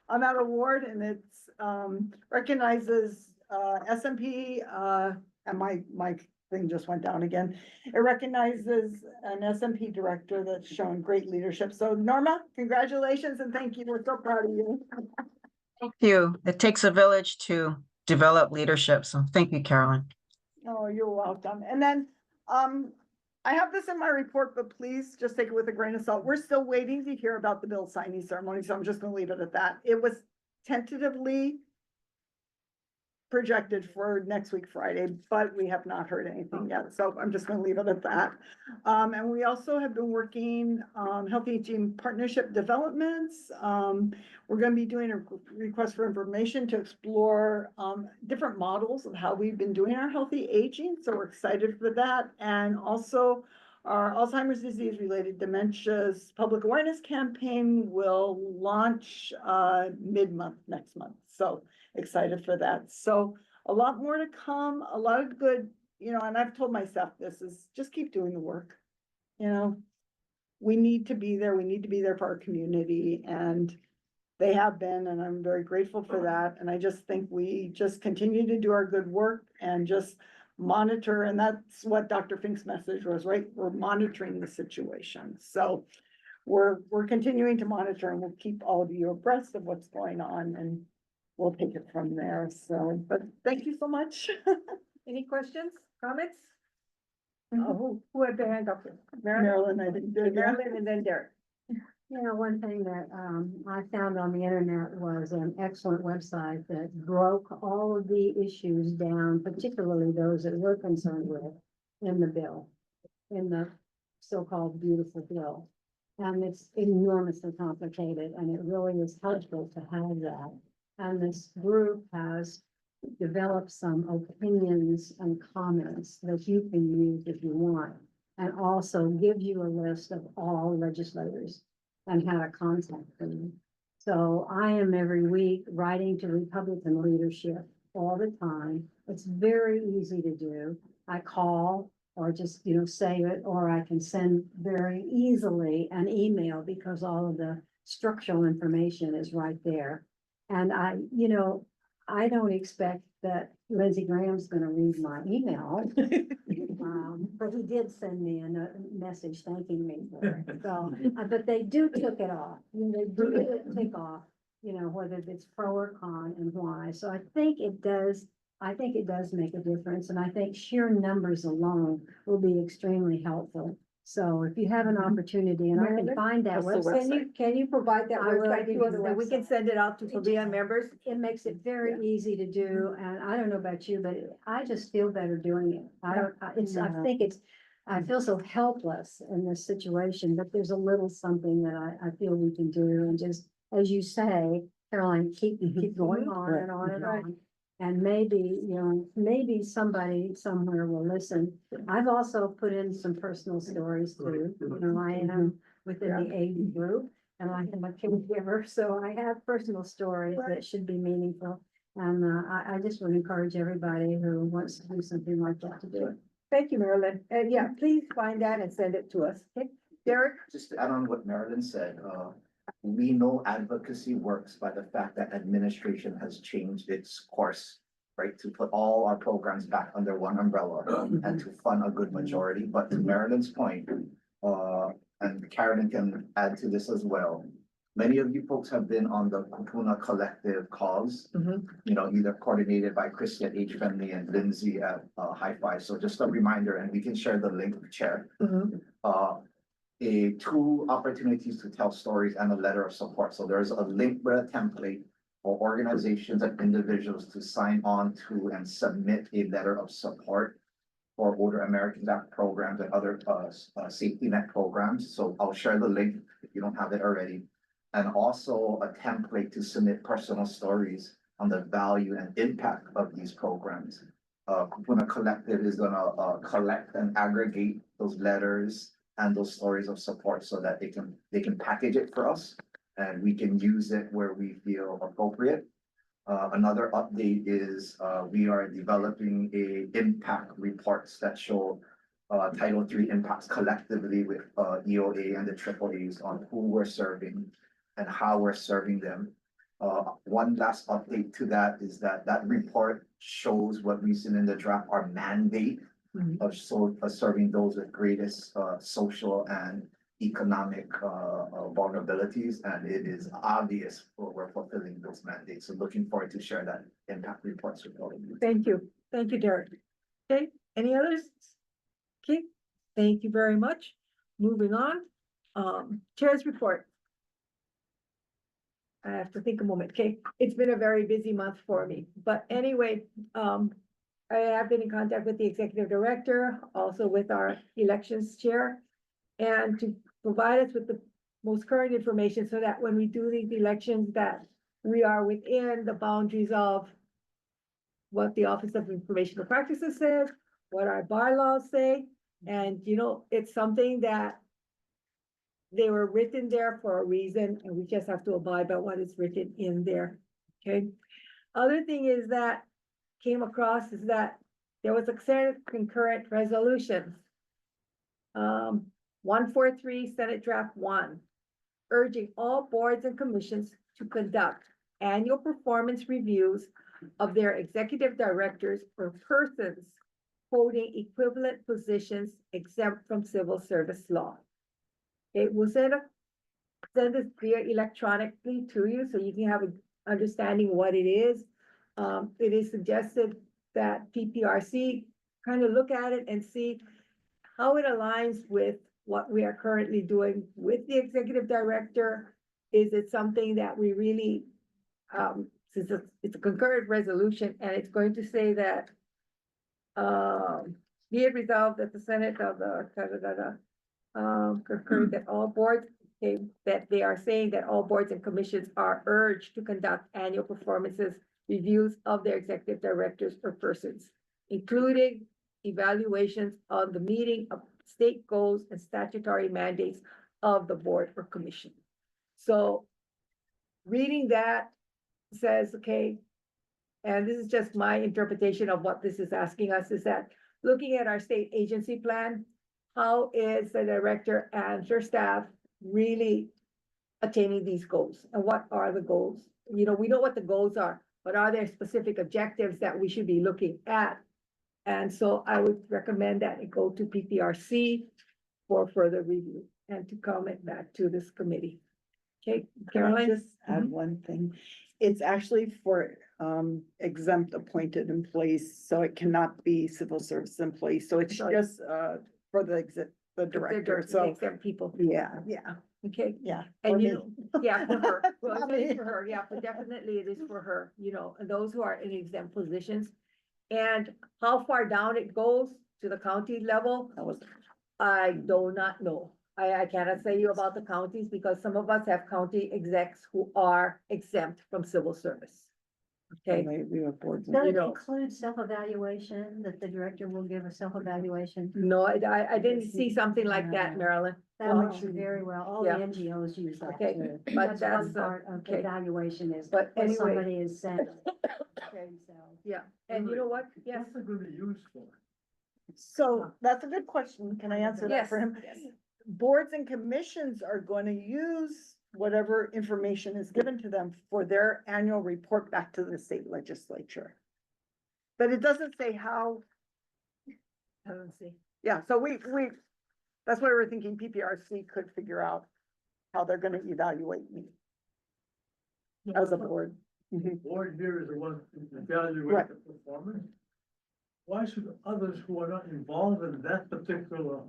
on that award, and it's recognizes SMP and my thing just went down again. It recognizes an SMP director that's shown great leadership. So Norma, congratulations and thank you. We're so proud of you. Thank you. It takes a village to develop leadership. So thank you, Carolyn. Oh, you're welcome. And then I have this in my report, but please just take it with a grain of salt. We're still waiting to hear about the bill signing ceremony, so I'm just gonna leave it at that. It was tentatively projected for next week, Friday, but we have not heard anything yet. So I'm just gonna leave it at that. And we also have been working on Healthy Aging Partnership Developments. We're gonna be doing a request for information to explore different models of how we've been doing our healthy aging. So we're excited for that. And also our Alzheimer's disease related dementias public awareness campaign will launch mid-month next month. So excited for that. So a lot more to come, a lot of good, and I've told myself this is just keep doing the work. We need to be there. We need to be there for our community, and they have been, and I'm very grateful for that. And I just think we just continue to do our good work and just monitor. And that's what Dr. Fink's message was, right? We're monitoring the situation. So we're continuing to monitor, and we'll keep all of you abreast of what's going on, and we'll take it from there. So, but thank you so much. Any questions, comments? Who had their hand up? Marilyn, I think, did, yeah. Marilyn and then Derek. One thing that I found on the internet was an excellent website that broke all of the issues down, particularly those that we're concerned with in the bill, in the so-called beautiful bill. And it's enormously complicated, and it really is helpful to have that. And this group has developed some opinions and comments that you can use if you want, and also give you a list of all legislators and how to contact them. So I am every week writing to Republican leadership all the time. It's very easy to do. I call or just, say it, or I can send very easily an email because all of the structural information is right there. And I don't expect that Lindsey Graham's gonna read my email. But he did send me a message thanking me for it. So, but they do took it off. They do take off, whether it's pro or con and why. So I think it does make a difference. And I think sheer numbers alone will be extremely helpful. So if you have an opportunity, and I can Marilyn? find that What's the website. Can you provide that I will website give to you us, the and we can website. send it out to PABEA members? It makes it very easy to do, and I don't know about you, but I just feel better doing it. I feel so helpless in this situation, but there's a little something that I feel we can do, and just, as you say, Caroline, keep going on and on and on. And maybe somebody somewhere will listen. I've also put in some personal stories too, I am within the AD group. And I am a caregiver, so I have personal stories that should be meaningful. And I just would encourage everybody who wants to do something like that to do it. Thank you, Marilyn. And yeah, please find that and send it to us. Okay, Derek? Just to add on what Marilyn said, we know advocacy works by the fact that administration has changed its course, right? To put all our programs back under one umbrella and to fund a good majority. But to Marilyn's point, and Carolyn can add to this as well. Many of you folks have been on the Kupuna Collective calls, either coordinated by Christy at H Friendly and Lindsay at High Five. So just a reminder, and we can share the link, Chair. Two opportunities to tell stories and a letter of support. So there's a link with a template for organizations and individuals to sign on to and submit a letter of support for Older Americans Act programs and other safety net programs. So I'll share the link if you don't have it already. And also a template to submit personal stories on the value and impact of these programs. Kupuna Collective is gonna collect and aggregate those letters and those stories of support so that they can package it for us and we can use it where we feel appropriate. Another update is we are developing impact reports that show Title III impacts collectively with EOA and the AAAs on who we're serving and how we're serving them. One last update to that is that report shows what we seen in the draft, our mandate of serving those with greatest social and economic vulnerabilities, and it is obvious we're fulfilling those mandates. So looking forward to share that impact reports with all of you. Thank you, Derek. Okay, any others? Okay, thank you very much. Moving on, Chair's report. I have to think a moment, okay? It's been a very busy month for me, but anyway, I have been in contact with the executive director, also with our elections chair, and to provide us with the most current information so that when we do these elections, that we are within the boundaries of what the Office of Informational Practices says, what our bylaws say, and it's something that they were written there for a reason, and we just have to abide by what is written in there, okay? Other thing is that came across is that there was a Senate concurrent resolution. 143 Senate Draft 1, urging all boards and commissions to conduct annual performance reviews of their executive directors or persons holding equivalent positions exempt from civil service law. It will send this via electronically to you so you can have an understanding what it is. It is suggested that PPRC kind of look at it and see how it aligns with what we are currently doing with the executive director. Is it something that we really, since it's a concurrent resolution and it's going to say that, be it resolved that the Senate of the concurred that all boards, that they are saying that all boards and commissions are urged to conduct annual performances reviews of their executive directors or persons, including evaluations on the meeting of state goals and statutory mandates of the board or commission. So reading that says, okay, and this is just my interpretation of what this is asking us, is that looking at our state agency plan, how is the director and her staff really attaining these goals, and what are the goals? You know, we know what the goals are, but are there specific objectives that we should be looking at? And so I would recommend that it go to PPRC for further review and to comment back to this committee. Okay, Can I Caroline? just add one thing? It's actually for exempt appointed employees, so it cannot be civil service employees, so it's Sorry. just for the They're director, so, exempt people, yeah, okay? yeah. And for you me. know, yeah, for her, well, Not it's only me. for her, yeah, but definitely it is for her, you know, and those who are in exempt positions. And how far down it goes to the county level, That was, I do not know. I cannot say you about the counties because some of us have county execs who are exempt from civil service. Okay, we have boards. Does You it know. include self-evaluation, that the director will give a self-evaluation? no, I didn't see something like that, Marilyn. That works very well. All the Yeah. NGOs use that Okay, too. but That's one that's, part of the okay. evaluation is But what anyway. somebody is saying. Yeah, and you know what? Yes. What's it gonna be used for? So that's a good question. Can I answer that Yes, for him? yes. Boards and commissions are going to use whatever information is given to them for their annual report back to the state legislature. But it doesn't say how, I don't see. yeah, so that's why we're thinking PPRC could figure out how they're gonna evaluate me as a board. The board here is the one to evaluate Right. the performance. Why should others who are not involved in that particular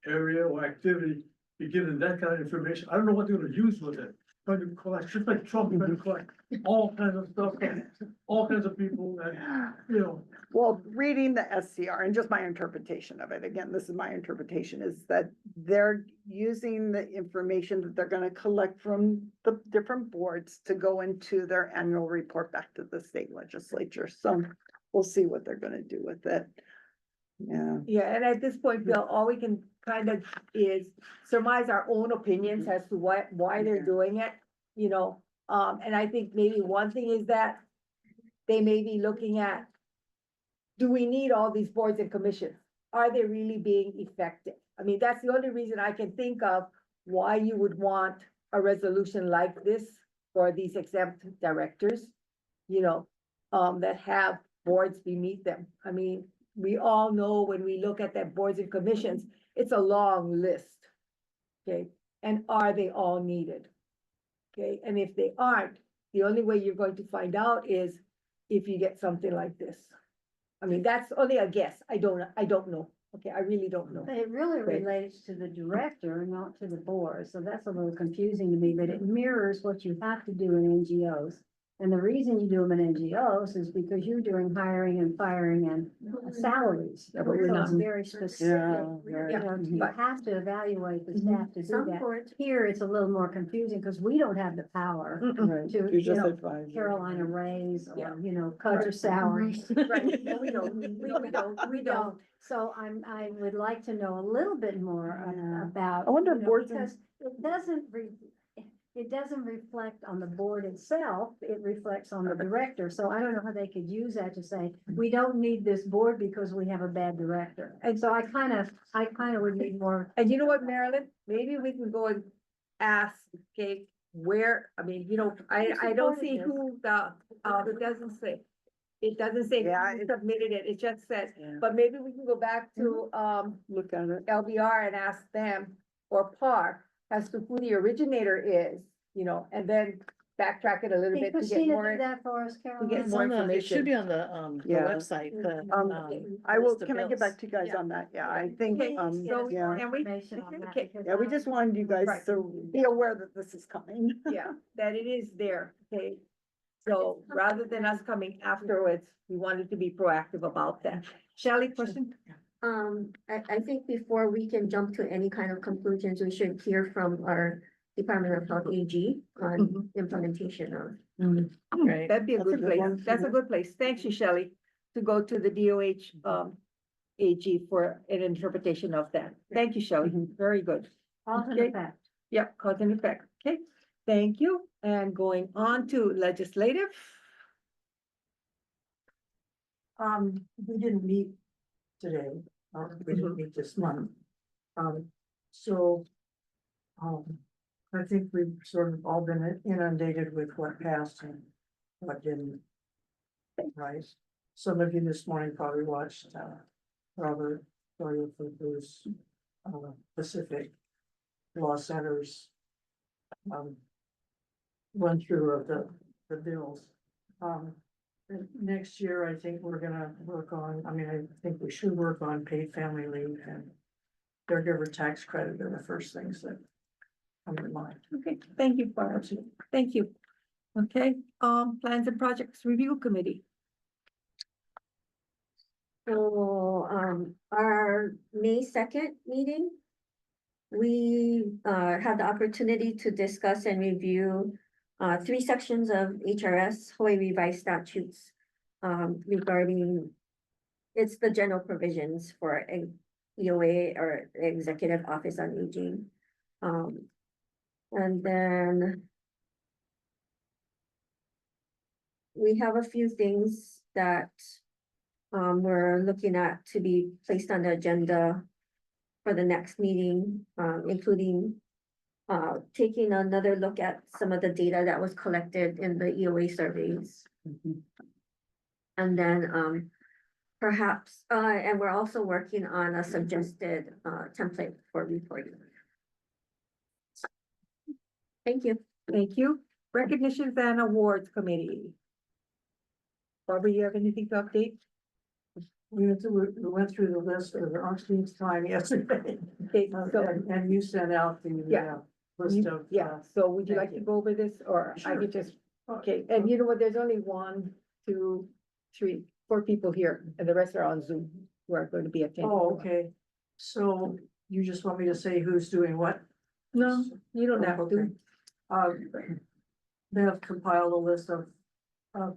area or activity be given that kind of information? I don't know what they're gonna use with it. Trying to collect, just like Trump, trying to collect all kinds of stuff, from all kinds of people, and, you know. Well, reading the SCR and just my interpretation of it, again, this is my interpretation, is that they're using the information that they're gonna collect from the different boards to go into their annual report back to the state legislature. So we'll see what they're gonna do with it. Yeah. Yeah, and at this point, Bill, all we can kind of is surmise our own opinions as to why they're doing it, you know? And I think maybe one thing is that they may be looking at, do we need all these boards and commissions? Are they really being effective? I mean, that's the only reason I can think of why you would want a resolution like this for these exempt directors, you know, that have boards beneath them. I mean, we all know when we look at that boards and commissions, it's a long list. Okay, and are they all needed? Okay, and if they aren't, the only way you're going to find out is if you get something like this. I mean, that's only a guess. I don't know. Okay, I really don't know. But it really Okay. relates to the director, not to the board, so that's a little confusing to me, but it mirrors what you have to do in NGOs. And the reason you do them in NGOs is because you're doing hiring and firing and salaries. Yeah, but we're So not. it's very specific. Yeah, You very. know, you But- have to evaluate the staff to do Some that. boards, Here, it's a little more confusing because we don't have the power Right. to, You're you just know, advising. Carolina raise Yeah. or, you know, cut her salaries. Right, no, we don't, we don't. So I would like to know a little bit more about. I wonder if you know, boards and- Because it doesn't reflect on the board itself, it reflects on the director. So I don't know how they could use that to say, we don't need this board because we have a bad director. And so I kind of would need more. And you know what, Marilyn, maybe we can go and ask, okay, where, I mean, you know, I don't see who it doesn't say. It doesn't say Yeah, who it- submitted it, it just says, Yeah. but maybe we can go back to, Look at it. LBR and ask them, or PAR, as to who the originator is, you know, and then backtrack it a little Hey, bit to get Christina more. did that for us, get Caroline. It's more on the, it information. should be on the Yeah. website, the, I will, list of can I get bills. back to you guys Yeah. on that? Yeah, I think, Okay, so, yeah. and we, Information on that, okay, because Yeah, we I- just wanted you guys Right. to be aware that this is coming. yeah, that it is there, okay? So rather than us coming afterwards, we wanted to be proactive about that. Shelley, question? I think before we can jump to any kind of conclusions, we should hear from our Department of Health AG on implementation of. Right. That'd be a That's a good good place. one. That's a good place. Thanks you, Shelley, to go to the DOH, AG for an interpretation of that. Thank you, Shelley. Very good. Cause and Okay. effect. Yep, cause and effect. Okay, thank you. And going on to legislative. We didn't meet today, we didn't meet this month. So, I think we've sort of all been inundated with what passed and what didn't. Right? Some of you this morning probably watched, Robert Bruce, Pacific Law Center's, run through of the bills. And next year, I think we're gonna work on, I mean, I think we should work on paid family leave and caregiver tax credit are the first things that come to mind. Okay, thank you, Barb. Thank you. Okay, plans and projects review committee. So, our May 2nd meeting, we, had the opportunity to discuss and review, 3 sections of HRS, Hawaii Revised Statutes, regarding, it's the general provisions for a EOA or Executive Office on Aging. And then we have a few things that we're looking at to be placed on the agenda for the next meeting, including taking another look at some of the data that was collected in the EOA surveys. And then perhaps, and we're also working on a suggested template for reporting. Thank you. Thank you. Recognitions and awards committee. Barbara, you have anything to update? We went through the list of the Armsted's time yesterday. Okay, so, And you sent out the, Yeah. list of. yeah, so would you thank like to go over this, or I Sure. could just, okay, and you know what, there's only 1, 2, 3, 4 people here, and the rest are on Zoom, who are going to be attending. Oh, okay. So you just want me to say who's doing what? No, you don't have to. They have compiled a list of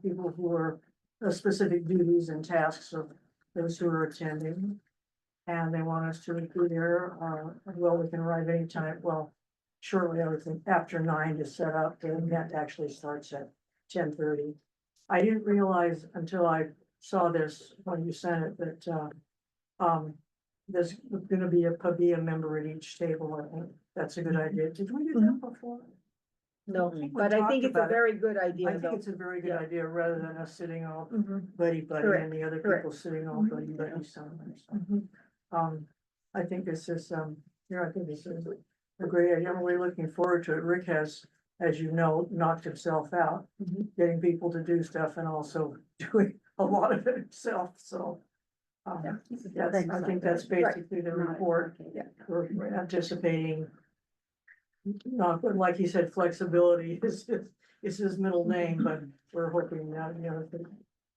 people who are specific duties and tasks of those who are attending. And they want us to include here, well, we can arrive anytime, well, shortly, I would think after 9 to set up, the event actually starts at 10:30. I didn't realize until I saw this, when you sent it, that, there's gonna be a PABEA member at each table. I think that's a good idea. Did we do that before? No, we but I think talked it's a about it. very good I idea, think though. it's a very good Yeah. idea, rather than us sitting all Mhm. buddy Correct, and the other correct. people sitting all buddy somewhere. So, Mhm. I think this is, I think this is a great idea. I'm really looking forward to it. Rick has, as you know, knocked himself out, Mhm. getting people to do stuff and also doing a lot of it himself, so. I think that's basically the report. Yeah. We're anticipating. Not, like he said, flexibility is his middle name, but we're hoping that,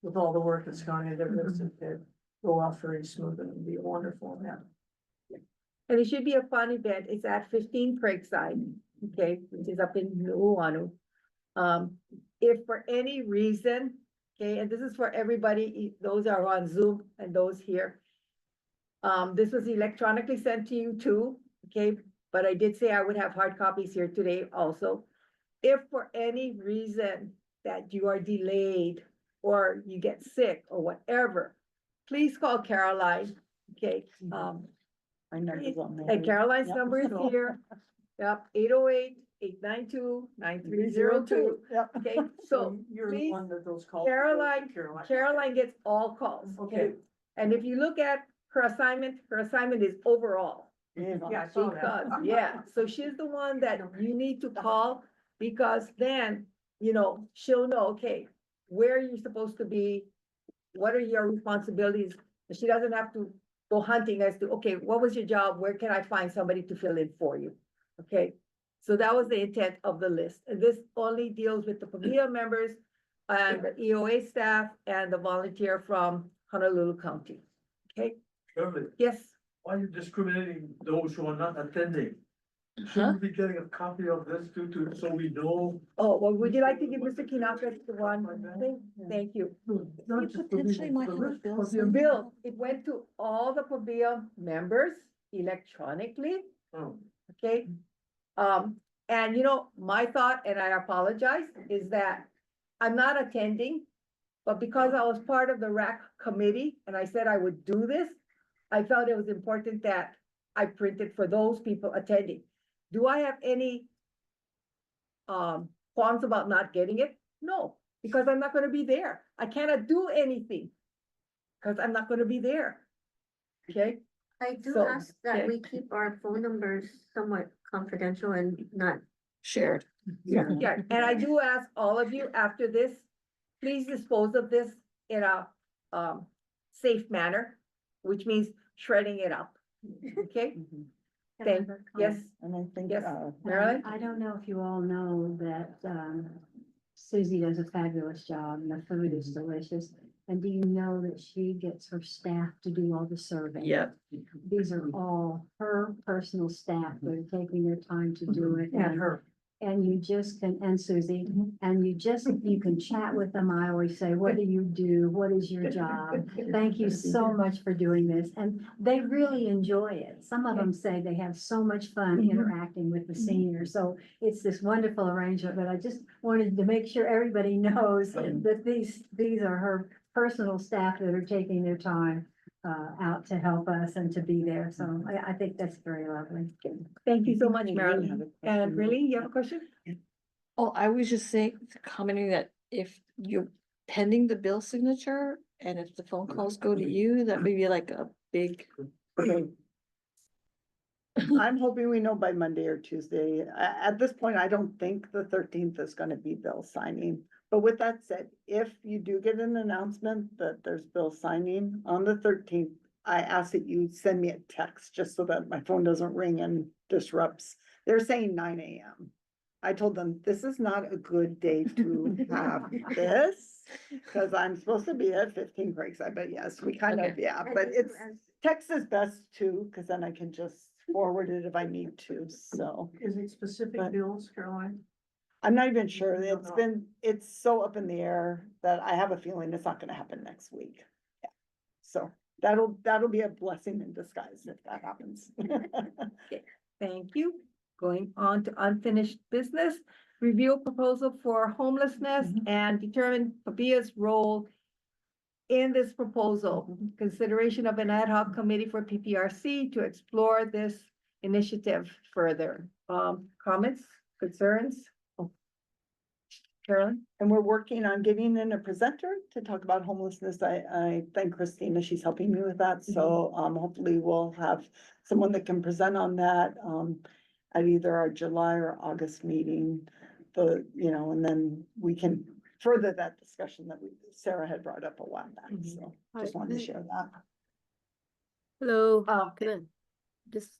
with all the work that's gone into this, it go off very smooth and be wonderful, yeah. And it should be a fun event. It's at 15 Craigside, okay, which is up in Nuuanu. If for any reason, okay, and this is for everybody, those are on Zoom and those here. This was electronically sent to you too, okay, but I did say I would have hard copies here today also. If for any reason that you are delayed or you get sick or whatever, please call Caroline, okay? I know you want me. And Caroline's Yep. number is here. Yep, 808-892-9302. Yep. Okay, so You're the please, one that those calls. Caroline gets all calls. Okay. And if you look at her assignment is overall. Yeah, I saw Because, that. yeah, so she's the one that you need to call, because then, she'll know, okay, where you're supposed to be, what are your responsibilities? She doesn't have to go hunting as to, okay, what was your job? Where can I find somebody to fill in for you? Okay, so that was the intent of the list. And this only deals with the PABEA members and the EOA staff and the volunteer from Honolulu County. Okay, Shirley, yes. why are you discriminating those who are not attending? Shouldn't we be getting a copy of this so we know? Oh, well, would you like to give Mr. Kinaka the one thing? Thank you. Not just the potentially list, might the have a list bill of the somewhere. Bill, it went to all the PABEA members electronically, Oh, okay? And my thought, and I apologize, is that I'm not attending, but because I was part of the RAC committee and I said I would do this, I felt it was important that I printed for those people attending. Do I have any qualms about not getting it? No, because I'm not gonna be there. I cannot do anything. Cause I'm not gonna be there. Okay, I do So, ask that okay. we keep our phone numbers somewhat confidential and not. Shared. yeah, and I do ask all of you after this, please dispose of this in a, safe manner, which means shredding it up. Okay, thank, yes, And I think, yes, Marilyn? I don't know if you all know that, Susie does a fabulous job and the food is delicious. And do you know that she gets her staff to do all the serving? Yep. These are all her personal staff that are taking their time to do it. And her. And you just can, and Susie, and you can chat with them. I always say, what do you do? What is your job? Thank you so much for doing this. And they really enjoy it. Some of them say they have so much fun interacting with the seniors. So it's this wonderful arrangement, but I just wanted to make sure everybody knows that these are her personal staff that are taking their time out to help us and to be there. So I think that's very lovely. Thank you so much, Raylene Marilyn. had a question. And really, you have a question? Oh, I was just saying, commenting that if you're pending the bill signature and if the phone calls go to you, that may be like a big. I'm hoping we know by Monday or Tuesday. At this point, I don't think the 13th is gonna be bill signing. But with that said, if you do get an announcement that there's bill signing on the 13th, I ask that you send me a text just so that my phone doesn't ring and disrupts. They're saying 9 a.m. I told them, this is not a good day to have this, because I'm supposed to be at 15 Creekside, but yes, we kind of, yeah, but it's, text is best too, because then I can just forward it if I need to, so. Is it specific But- bills, Caroline? I'm not even sure, You don't know. it's so up in the air that I have a feeling it's not gonna happen next week. Yeah. So that'll be a blessing in disguise if that happens. Thank you. Going on to unfinished business, review proposal for homelessness and determine PABEA's role in this proposal. Consideration of an ad hoc committee for PPRC to explore this initiative further. Comments, concerns? Carolyn? And we're working on getting in a presenter to talk about homelessness. I thank Christina, she's helping me with that, so, hopefully we'll have someone that can present on that, at either our July or August meeting. And then we can further that discussion that Sarah had brought up a while back, so just wanted to share that. Hello, can I just,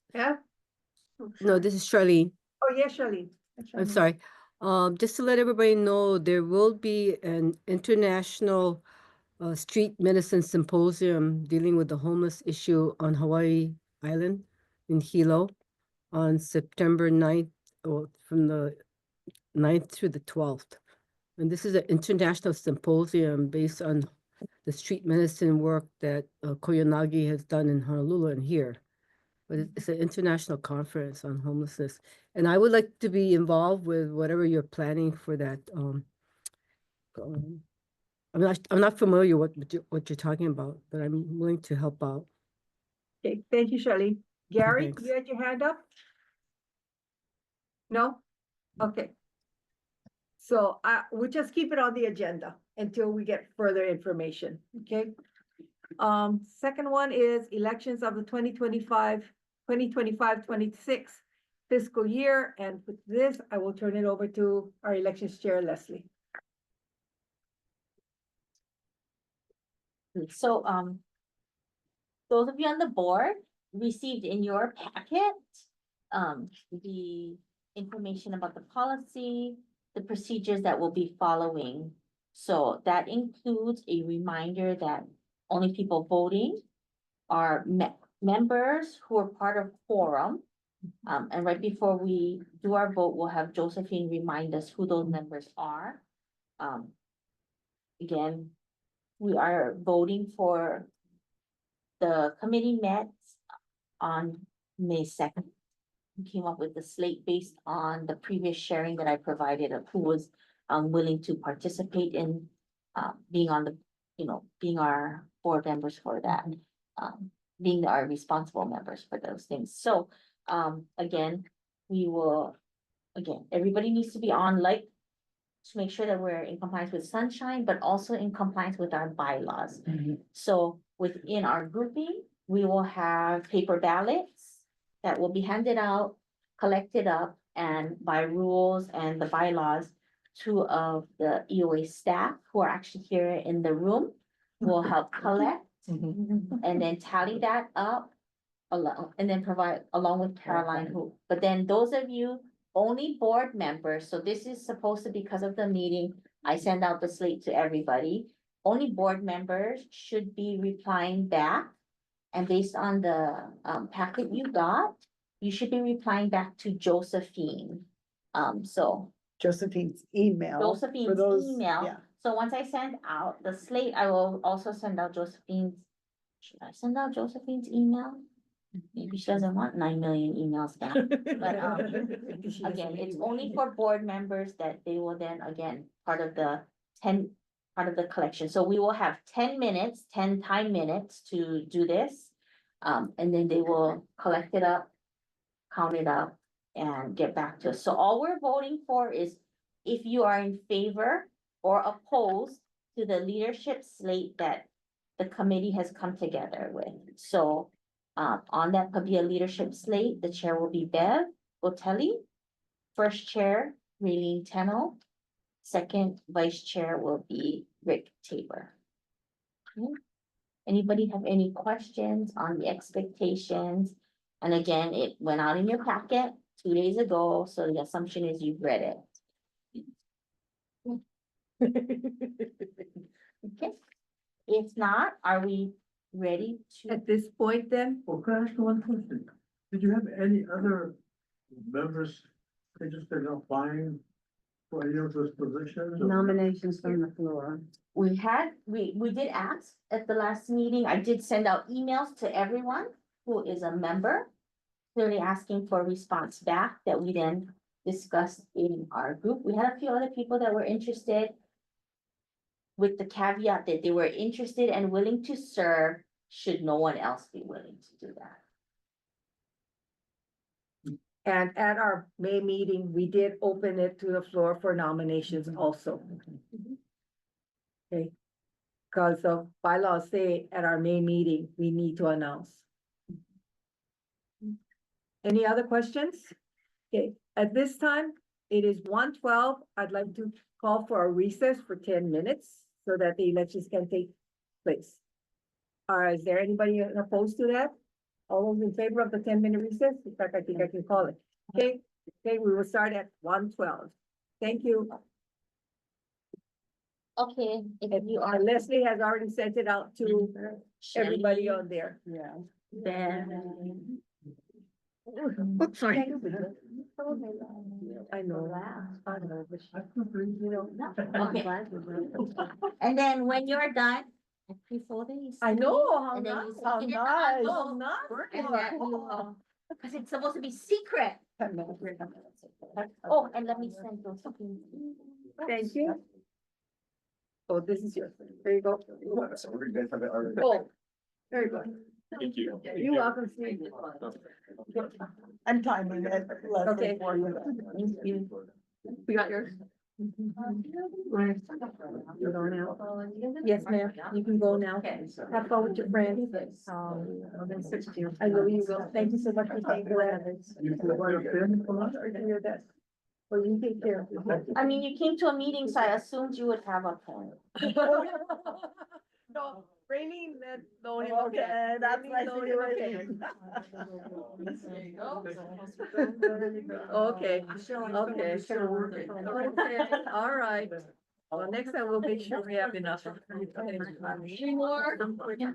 no, this is Charlene. Oh, yes, Charlene. I'm sorry. Just to let everybody know, there will be an international street medicine symposium dealing with the homeless issue on Hawaii Island in Hilo on September 9th, or from the 9th through the 12th. And this is an international symposium based on the street medicine work that Koyanagi has done in Honolulu and here. But it's an international conference on homelessness. And I would like to be involved with whatever you're planning for that. I'm not familiar what you're talking about, but I'm willing to help out. Okay, thank you, Charlene. Gary, Thanks. you had your hand up? No? Okay. So we'll just keep it on the agenda until we get further information, okay? Second one is elections of the 2025-26 fiscal year. And with this, I will turn it over to our elections chair, Leslie. So, those of you on the board received in your packet, the information about the policy, the procedures that we'll be following. So that includes a reminder that only people voting are members who are part of quorum. And right before we do our vote, we'll have Josephine remind us who those members are. Again, we are voting for the committee met on May 2nd. We came up with the slate based on the previous sharing that I provided of who was willing to participate in being on the, being our board members for that, being our responsible members for those things. So again, we will again, everybody needs to be on like to make sure that we're in compliance with sunshine, but also in compliance with our bylaws. So within our grouping, we will have paper ballots that will be handed out, collected up, and by rules and the bylaws, two of the EOA staff who are actually here in the room will help collect and then tally that up along, and then provide along with Caroline who, but then those of you, only board members, so this is supposed to, because of the meeting, I send out the slate to everybody. Only board members should be replying back. And based on the packet you got, you should be replying back to Josephine. So Josephine's email. for Josephine's those- email. Yeah. So once I send out the slate, I will also send out Josephine's. Should I send out Josephine's email? Maybe she doesn't want 9 million emails now, but again, it's only for board members that they will then again, part of the collection. So we will have 10 minutes, 10 time minutes to do this. And then they will collect it up, count it up, and get back to us. So all we're voting for is if you are in favor or opposed to the leadership slate that the committee has come together with. So on that PABEA leadership slate, the chair will be Bev Botelli. First chair, Raylene Tennell. Second vice chair will be Rick Tabor. Okay. Anybody have any questions on the expectations? And again, it went out in your packet 2 days ago, so the assumption is you've read it. Okay, if not, are we ready to? At this point then, Well, can I ask you one question? Did you have any other members interested in applying for any of those positions? or- Nominations from the floor. We did ask at the last meeting, I did send out emails to everyone who is a member. Clearly asking for a response back that we then discussed in our group. We had a few other people that were interested. With the caveat that they were interested and willing to serve, should no one else be willing to do that. and at our May meeting, we did open it to the floor for nominations also. Okay. Because the bylaws say at our May meeting, we need to announce. Any other questions? Okay, at this time, it is 1:12. I'd like to call for a recess for 10 minutes so that the elections can take place. Is there anybody opposed to that? All those in favor of the 10-minute recess? In fact, I think I can call it. Okay, we will start at 1:12. Thank you. Okay, if you are Leslie has already sent it out to everybody on there. Yeah. then. Sorry. I know. I know, but you know. Okay. And then when you're done, I pre-fold it. I know, how And then nice, you how stick it in the nice, envelope, how nice. and that you, cause it's supposed to be secret. Oh, and let me send those. Thank you. Oh, this is yours. There you go. So we're good for the order. Oh, very good. Thank you. You're welcome, Steve. I'm timing it. Leslie, Okay. for you. Thank you. We got yours? Right. You go now? Yes, ma'am, you can go now. Have fun with your friends. I know you will. Thank you so much for taking that. You can write a pen for us? Or do your best. Well, you take care. I mean, you came to a meeting, so I assumed you would have a pen. No, Rainy, no, Okay, that's nice to hear it. Okay, okay, okay, all right. Well, next time we'll make sure we have enough. Yeah,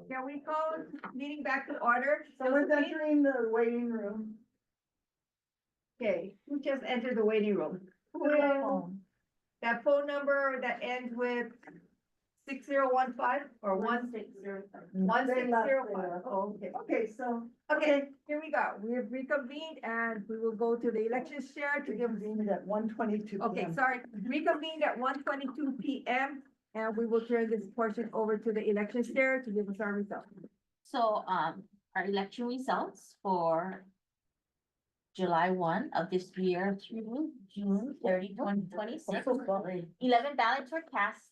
can we call meeting back to order? So we're Josephine? entering the waiting room. Okay, who just entered the waiting room? Well, that phone number that ends with 6015 or 1605? Oh, okay. Okay, so, Okay, here we go. We have reconvened and we will go to the elections chair to give. convened at 1:22 Okay, p.m. sorry, reconvened at 1:22 p.m. and we will turn this portion over to the elections chair to give us our results. So, our election results for July 1 of this year through June 30, 2026. 11 ballots were cast,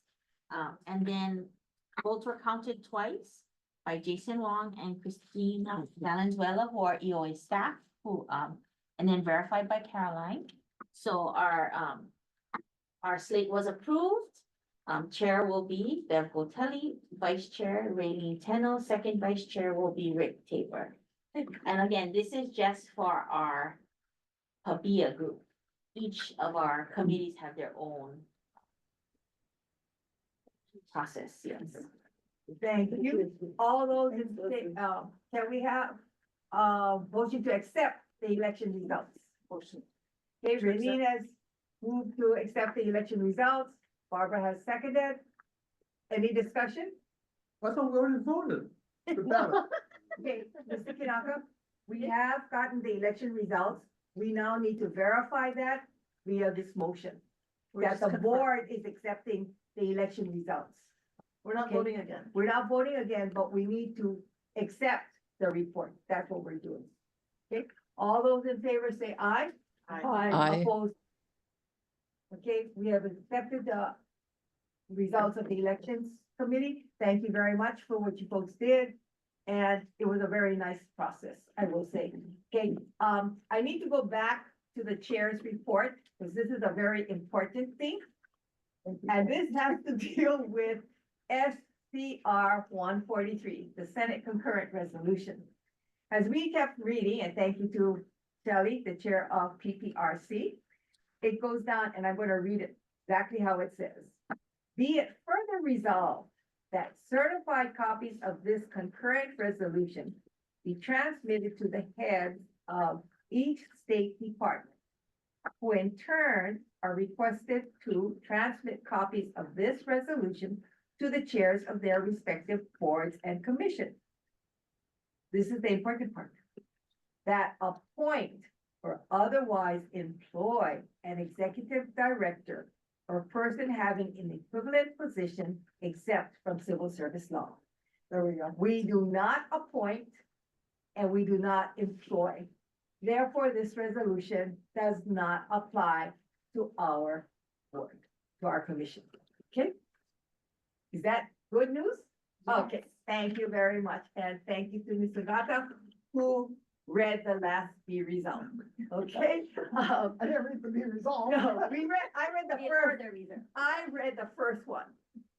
and then votes were counted twice by Jason Wong and Christina Valenzuela, who are EOA staff, and then verified by Caroline. So our slate was approved. Chair will be Bev Botelli, Vice Chair Raylene Teno, second Vice Chair will be Rick Tabor. And again, this is just for our PABEA group. Each of our committees have their own process, yes. Thank you. All those in, can we have, motion to accept the election results? Motion. Okay, Raylene has moved to accept the election results. Barbara has seconded. Any discussion? I thought we already voted. The ballot. Okay, Mr. Kanaka, we have gotten the election results. We now need to verify that via this motion. That the board is accepting the election results. We're not Okay. voting again. We're not voting again, but we need to accept the report. That's what we're doing. Okay, all those in favor say aye. Aye. Opposed? Okay, we have accepted the results of the elections committee. Thank you very much for what you folks did. And it was a very nice process, I will say. Okay, I need to go back to the chair's report, because this is a very important thing. And this has to deal with SCR 143, the Senate Concurrent Resolution. As we kept reading, and thank you to Shelley, the chair of PPRC, it goes down, and I'm going to read it exactly how it says. Be it further resolved that certified copies of this concurrent resolution be transmitted to the heads of each state department, who in turn are requested to transmit copies of this resolution to the chairs of their respective boards and commissions. This is the important part. That appoint or otherwise employ an executive director or person having an equivalent position except from civil service law. There we go. We do not appoint and we do not employ. Therefore, this resolution does not apply to our board, to our commission. Okay? Is that good news? Okay, thank you very much. And thank you to Mr. Gata, who read the last B result. Okay? I didn't read the B result. No, I read the first one,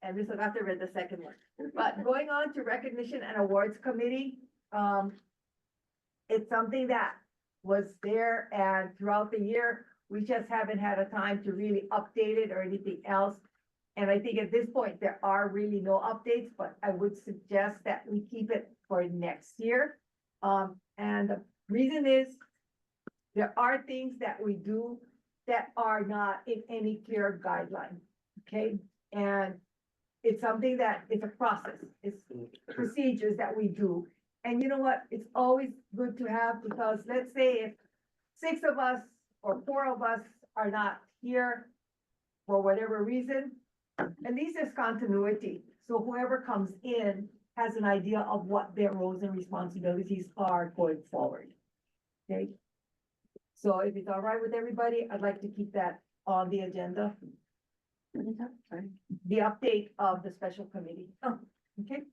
and Mr. Gata read the second one. But going on to recognition and awards committee, it's something that was there, and throughout the year, we just haven't had a time to really update it or anything else. And I think at this point, there are really no updates, but I would suggest that we keep it for next year. And the reason is, there are things that we do that are not in any clear guideline, okay? And it's something that, it's a process, it's procedures that we do. And you know what, it's always good to have, because let's say if 6 of us or 4 of us are not here for whatever reason, at least there's continuity. So whoever comes in has an idea of what their roles and responsibilities are going forward. Okay? So if it's all right with everybody, I'd like to keep that on the agenda. The update of the special committee. Oh, okay.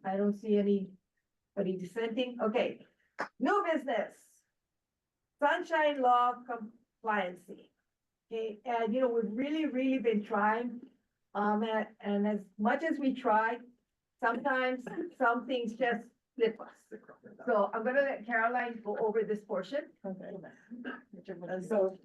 I don't see anybody dissenting. Okay. New business. Sunshine Law compliancy. Okay, and you know, we've really been trying. And as much as we try, sometimes some things just slip us. So I'm gonna let Caroline go over this portion. Okay. And so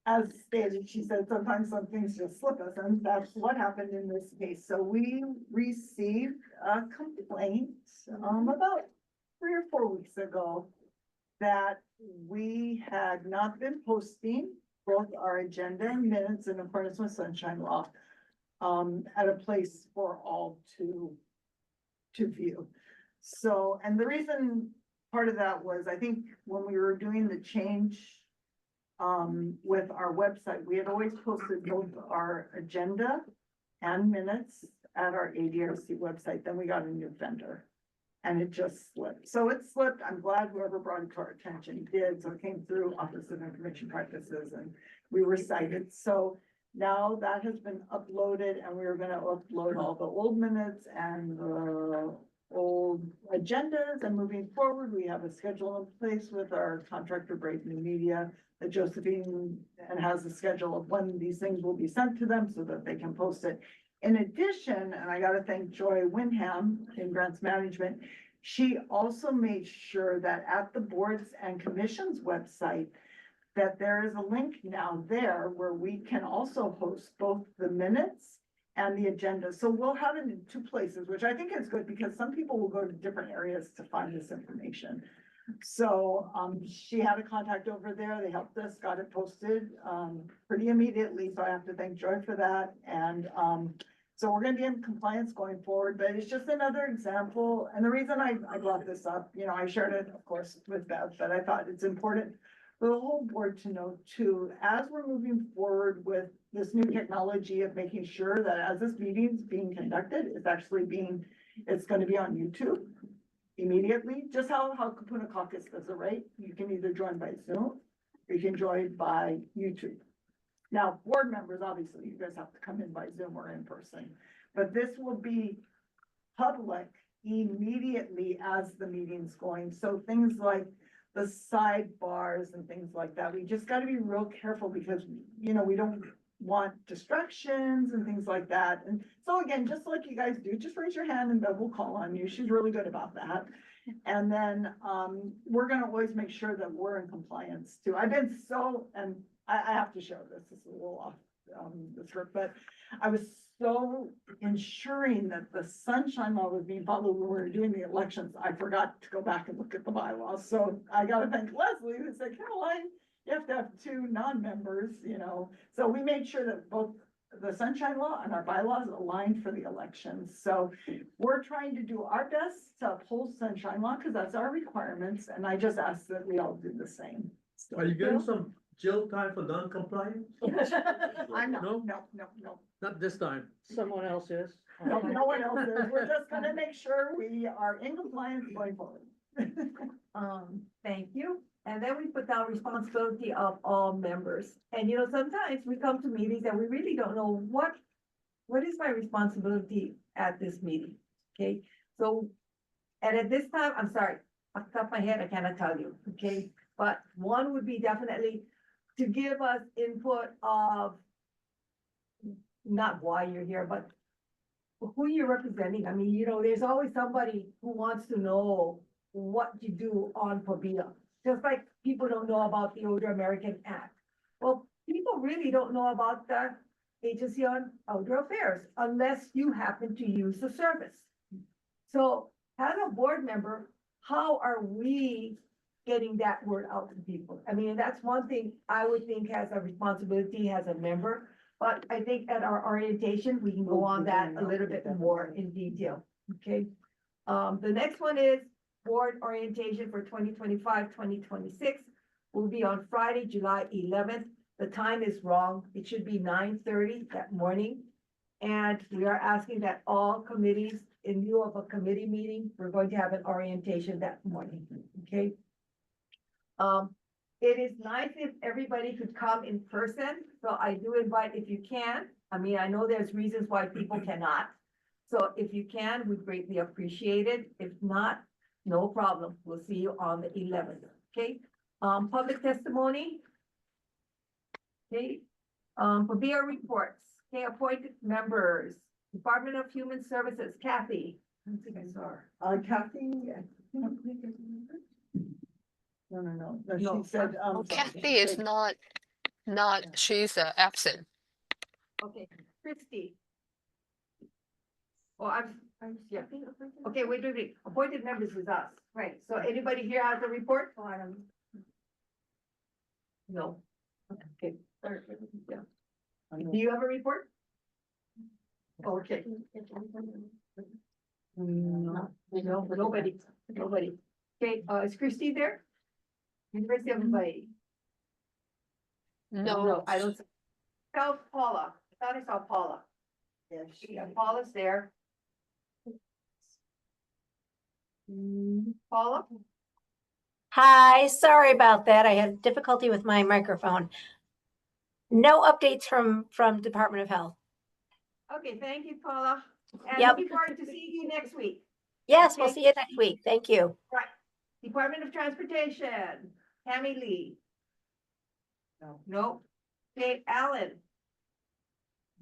as stated, she said sometimes some things just slip us, and that's what happened in this case. So we received a complaint, about 3 or 4 weeks ago that we had not been posting both our agenda and minutes in accordance with sunshine law, at a place for all to view. So, and the reason, part of that was, I think when we were doing the change with our website, we had always posted both our agenda and minutes at our ADRC website. Then we got a new vendor and it just slipped. So it slipped. I'm glad whoever brought it to our attention did. So it came through Office of Information Practices and we were cited. So now that has been uploaded and we're gonna upload all the old minutes and the old agendas, and moving forward, we have a schedule in place with our contractor Brave New Media, that Josephine, and has a schedule of when these things will be sent to them so that they can post it. In addition, and I gotta thank Joy Winham in Grants Management, she also made sure that at the boards and commissions website, that there is a link now there where we can also host both the minutes and the agenda. So we'll have it in 2 places, which I think is good because some people will go to different areas to find this information. So, she had a contact over there. They helped us, got it posted, pretty immediately. So I have to thank Joy for that. And, so we're gonna be in compliance going forward, but it's just another example. And the reason I brought this up, you know, I shared it, of course, with Bev, but I thought it's important for the whole board to know too, as we're moving forward with this new technology of making sure that as this meeting's being conducted, it's gonna be on YouTube immediately, just how Kapuna Caucus does it, right? You can either join by Zoom, or you can join by YouTube. Now, board members, obviously, you guys have to come in by Zoom or in person, but this will be public immediately as the meeting's going. So things like the sidebars and things like that, we just gotta be real careful because, you know, we don't want distractions and things like that. And so again, just like you guys do, just raise your hand and Bev will call on you. She's really good about that. And then, we're gonna always make sure that we're in compliance too. I've been so, and I have to share this is a little off, the script, but I was so ensuring that the sunshine law was being followed when we were doing the elections. I forgot to go back and look at the bylaws. So I gotta thank Leslie who said, Caroline, you have to have 2 non-members, you know. So we made sure that both the sunshine law and our bylaws aligned for the elections. So we're trying to do our best to uphold sunshine law because that's our requirements. And I just ask that we all do the same. Are you getting some jail time for non-compliance? I'm not, No? no. Not this time. Someone else is. No, no one else is. We're just gonna make sure we are in compliance going forward. Thank you. And then we put down responsibility of all members. And you know, sometimes we come to meetings and we really don't know what is my responsibility at this meeting, okay? So, and at this time, I'm sorry, off the top of my head, I cannot tell you, okay? But one would be definitely to give us input of not why you're here, but who you're representing. I mean, you know, there's always somebody who wants to know what you do on PABEA. Just like people don't know about the Older American Act. Well, people really don't know about the Agency on Elder Affairs unless you happen to use the service. So as a board member, how are we getting that word out to people? I mean, that's one thing I would think has a responsibility as a member, but I think at our orientation, we can go on that a little bit more in detail, okay? The next one is board orientation for 2025-2026 will be on Friday, July 11th. The time is wrong. It should be 9:30 that morning. And we are asking that all committees, in lieu of a committee meeting, we're going to have an orientation that morning, okay? It is nice if everybody could come in person. So I do invite if you can. I mean, I know there's reasons why people cannot. So if you can, we'd greatly appreciate it. If not, no problem. We'll see you on the 11th, okay? Public testimony. Okay, PABEA reports, okay, appointed members, Department of Human Services, Kathy. I don't think I saw her. Kathy. No, No. she said, Kathy is not Not, she's absent. Okay, Christie. Oh, yeah. Okay, wait. Appointed members is us. Right. So anybody here has a report? No. Okay. Yeah. Do you have a report? Okay. No, nobody. Okay, is Christie there? University of Hawaii. No. I don't. Tell Paula. I thought I saw Paula. Yeah, Paula's there. Paula? Hi, sorry about that. I had difficulty with my microphone. No updates from Department of Health. Okay, thank you, Paula. And Yep. looking forward to seeing you next week. Yes, we'll Okay. see you next week. Thank you. Right. Department of Transportation, Tammy Lee. No. Okay, Alan.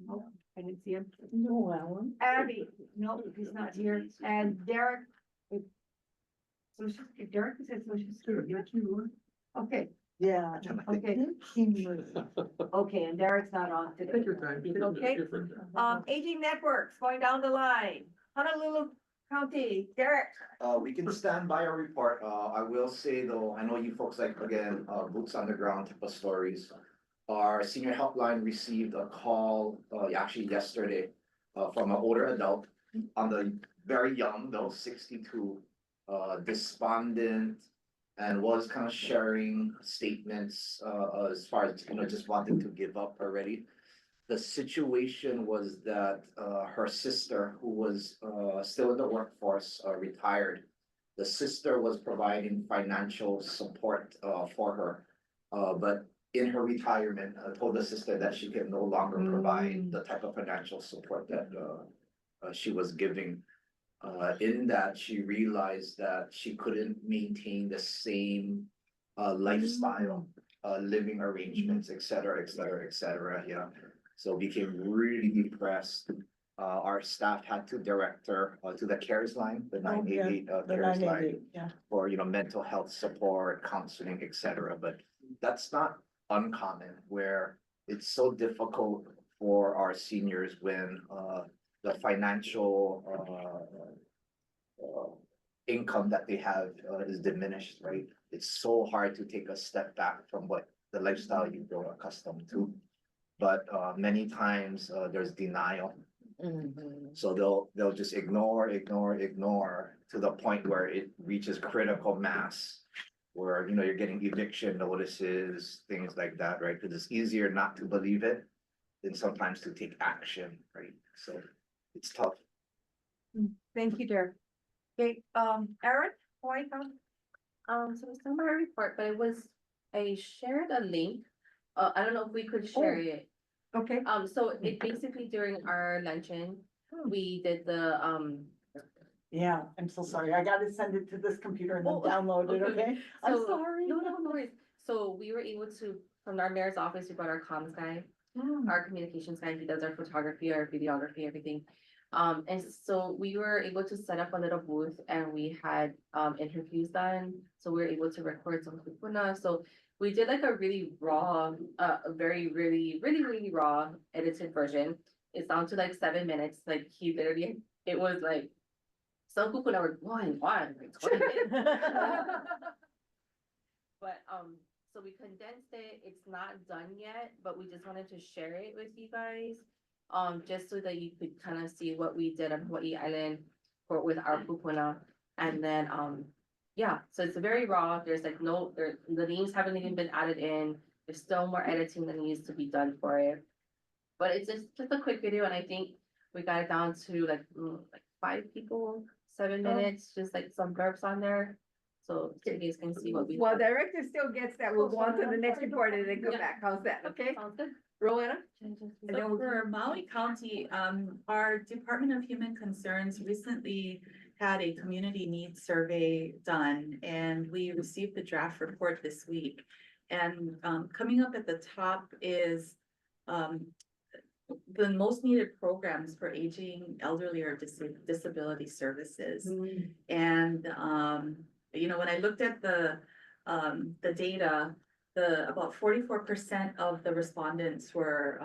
No, I didn't see him. No, Alan. Abby, no, he's not here. And Derek. Social Security, Derek is at Social Security. Okay, Yeah. okay. Okay, and Derek's not on today. Take your time. He's Take your okay. different- Aging networks, going down the line. Honolulu County, Derek. We can stand by our report. I will say though, I know you folks like, again, boots on the ground type of stories. Our senior helpline received a call, actually yesterday, from an older adult on the very young, though, 62, despondent, and was kind of sharing statements, as far as, just wanting to give up already. The situation was that, her sister, who was, still in the workforce, retired. The sister was providing financial support, for her, but in her retirement, told the sister that she can no longer provide the type of financial support that, she was giving. In that, she realized that she couldn't maintain the same lifestyle, living arrangements, et cetera, yeah. So became really depressed. Our staff had to direct her to the CARES line, the 988 CARES line, Yeah. for, mental health support, counseling, et cetera. But that's not uncommon, where it's so difficult for our seniors when the financial income that they have is diminished, right? It's so hard to take a step back from what the lifestyle you grow accustomed to. But many times there's denial. So they'll just ignore to the point where it reaches critical mass. Where, you're getting eviction notices, things like that, right? Because it's easier not to believe it than sometimes to take action, right? So it's tough. Thank you, Derek. Okay, Aaron, Hawaii County. So it's not my report, but I shared a link. I don't know if we could share it. Okay. So it basically during our luncheon, we did the, Yeah, I'm so sorry. I gotta send it to this computer and then Oh, download it, okay. okay? I'm So- sorry. No worries. So we were able to, from our mayor's office, we brought our comms guy, our communications guy, he does our photography, our videography, everything. And so we were able to set up a little booth and we had interviews done. So we were able to record some kupuna. So we did like a really raw, really raw edited version. It's down to like 7 minutes. Like he literally, it was like some kupuna were going on like 20 minutes. But so we condensed it. It's not done yet, but we just wanted to share it with you guys. Just so that you could kind of see what we did on Hawaii Island with our kupuna. And then yeah, so it's very raw. There's like the names haven't even been added in. There's still more editing that needs to be done for it. But it's just a quick video, and I think we got it down to like 5 people, 7 minutes, just like some blurbs on there. So you guys can see what we. Well, director still gets that. We'll go on to the next report and then come back. How's that? Okay, Sounds good. Rowena? So for Maui County, our Department of Human Concerns recently had a community needs survey done, and we received the draft report this week. And coming up at the top is the most needed programs for aging, elderly, or disability services. And when I looked at the data, about 44% of the respondents were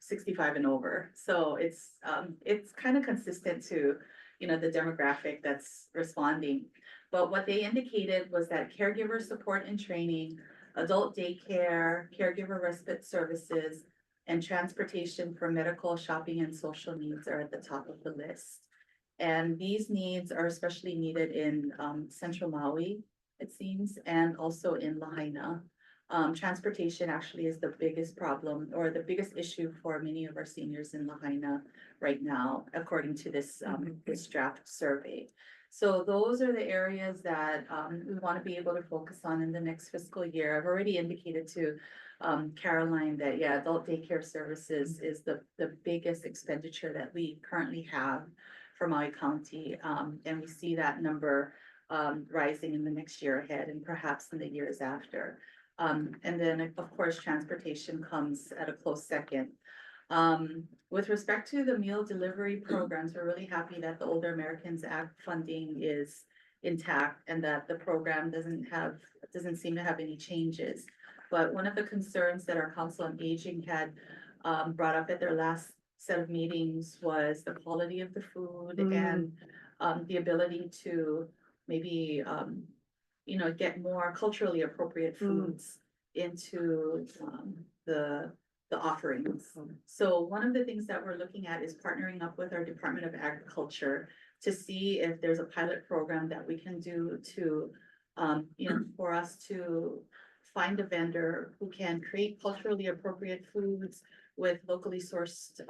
65 and over. So it's kind of consistent to, the demographic that's responding. But what they indicated was that caregiver support and training, adult daycare, caregiver respite services, and transportation for medical, shopping, and social needs are at the top of the list. And these needs are especially needed in Central Maui, it seems, and also in Lahaina. Transportation actually is the biggest problem or the biggest issue for many of our seniors in Lahaina right now, according to this draft survey. So those are the areas that we want to be able to focus on in the next fiscal year. I've already indicated to Caroline that, yeah, adult daycare services is the biggest expenditure that we currently have for Maui County. And we see that number rising in the next year ahead and perhaps in the years after. And then, of course, transportation comes at a close second. With respect to the meal delivery programs, we're really happy that the Older Americans Act funding is intact and that the program doesn't seem to have any changes. But one of the concerns that our Council on Aging had brought up at their last set of meetings was the quality of the food and the ability to maybe get more culturally appropriate foods into the offerings. So one of the things that we're looking at is partnering up with our Department of Agriculture to see if there's a pilot program that we can do to, for us to find a vendor who can create culturally appropriate foods with locally sourced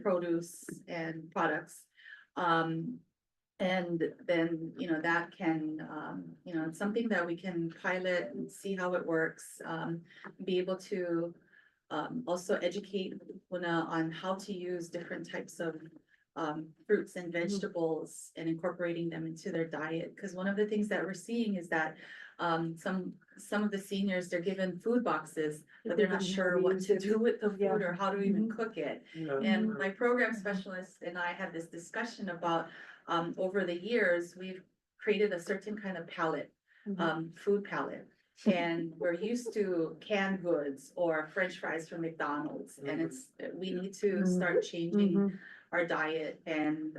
produce and products. And then, that can, it's something that we can pilot and see how it works, be able to also educate Puna on how to use different types of fruits and vegetables and incorporating them into their diet. Because one of the things that we're seeing is that some of the seniors, they're given food boxes, but they're not sure what to do with the food or how to even cook it. And my program specialist and I had this discussion about over the years, we've created a certain kind of palette, food palette. And we're used to canned goods or French fries from McDonald's. And we need to start changing our diet and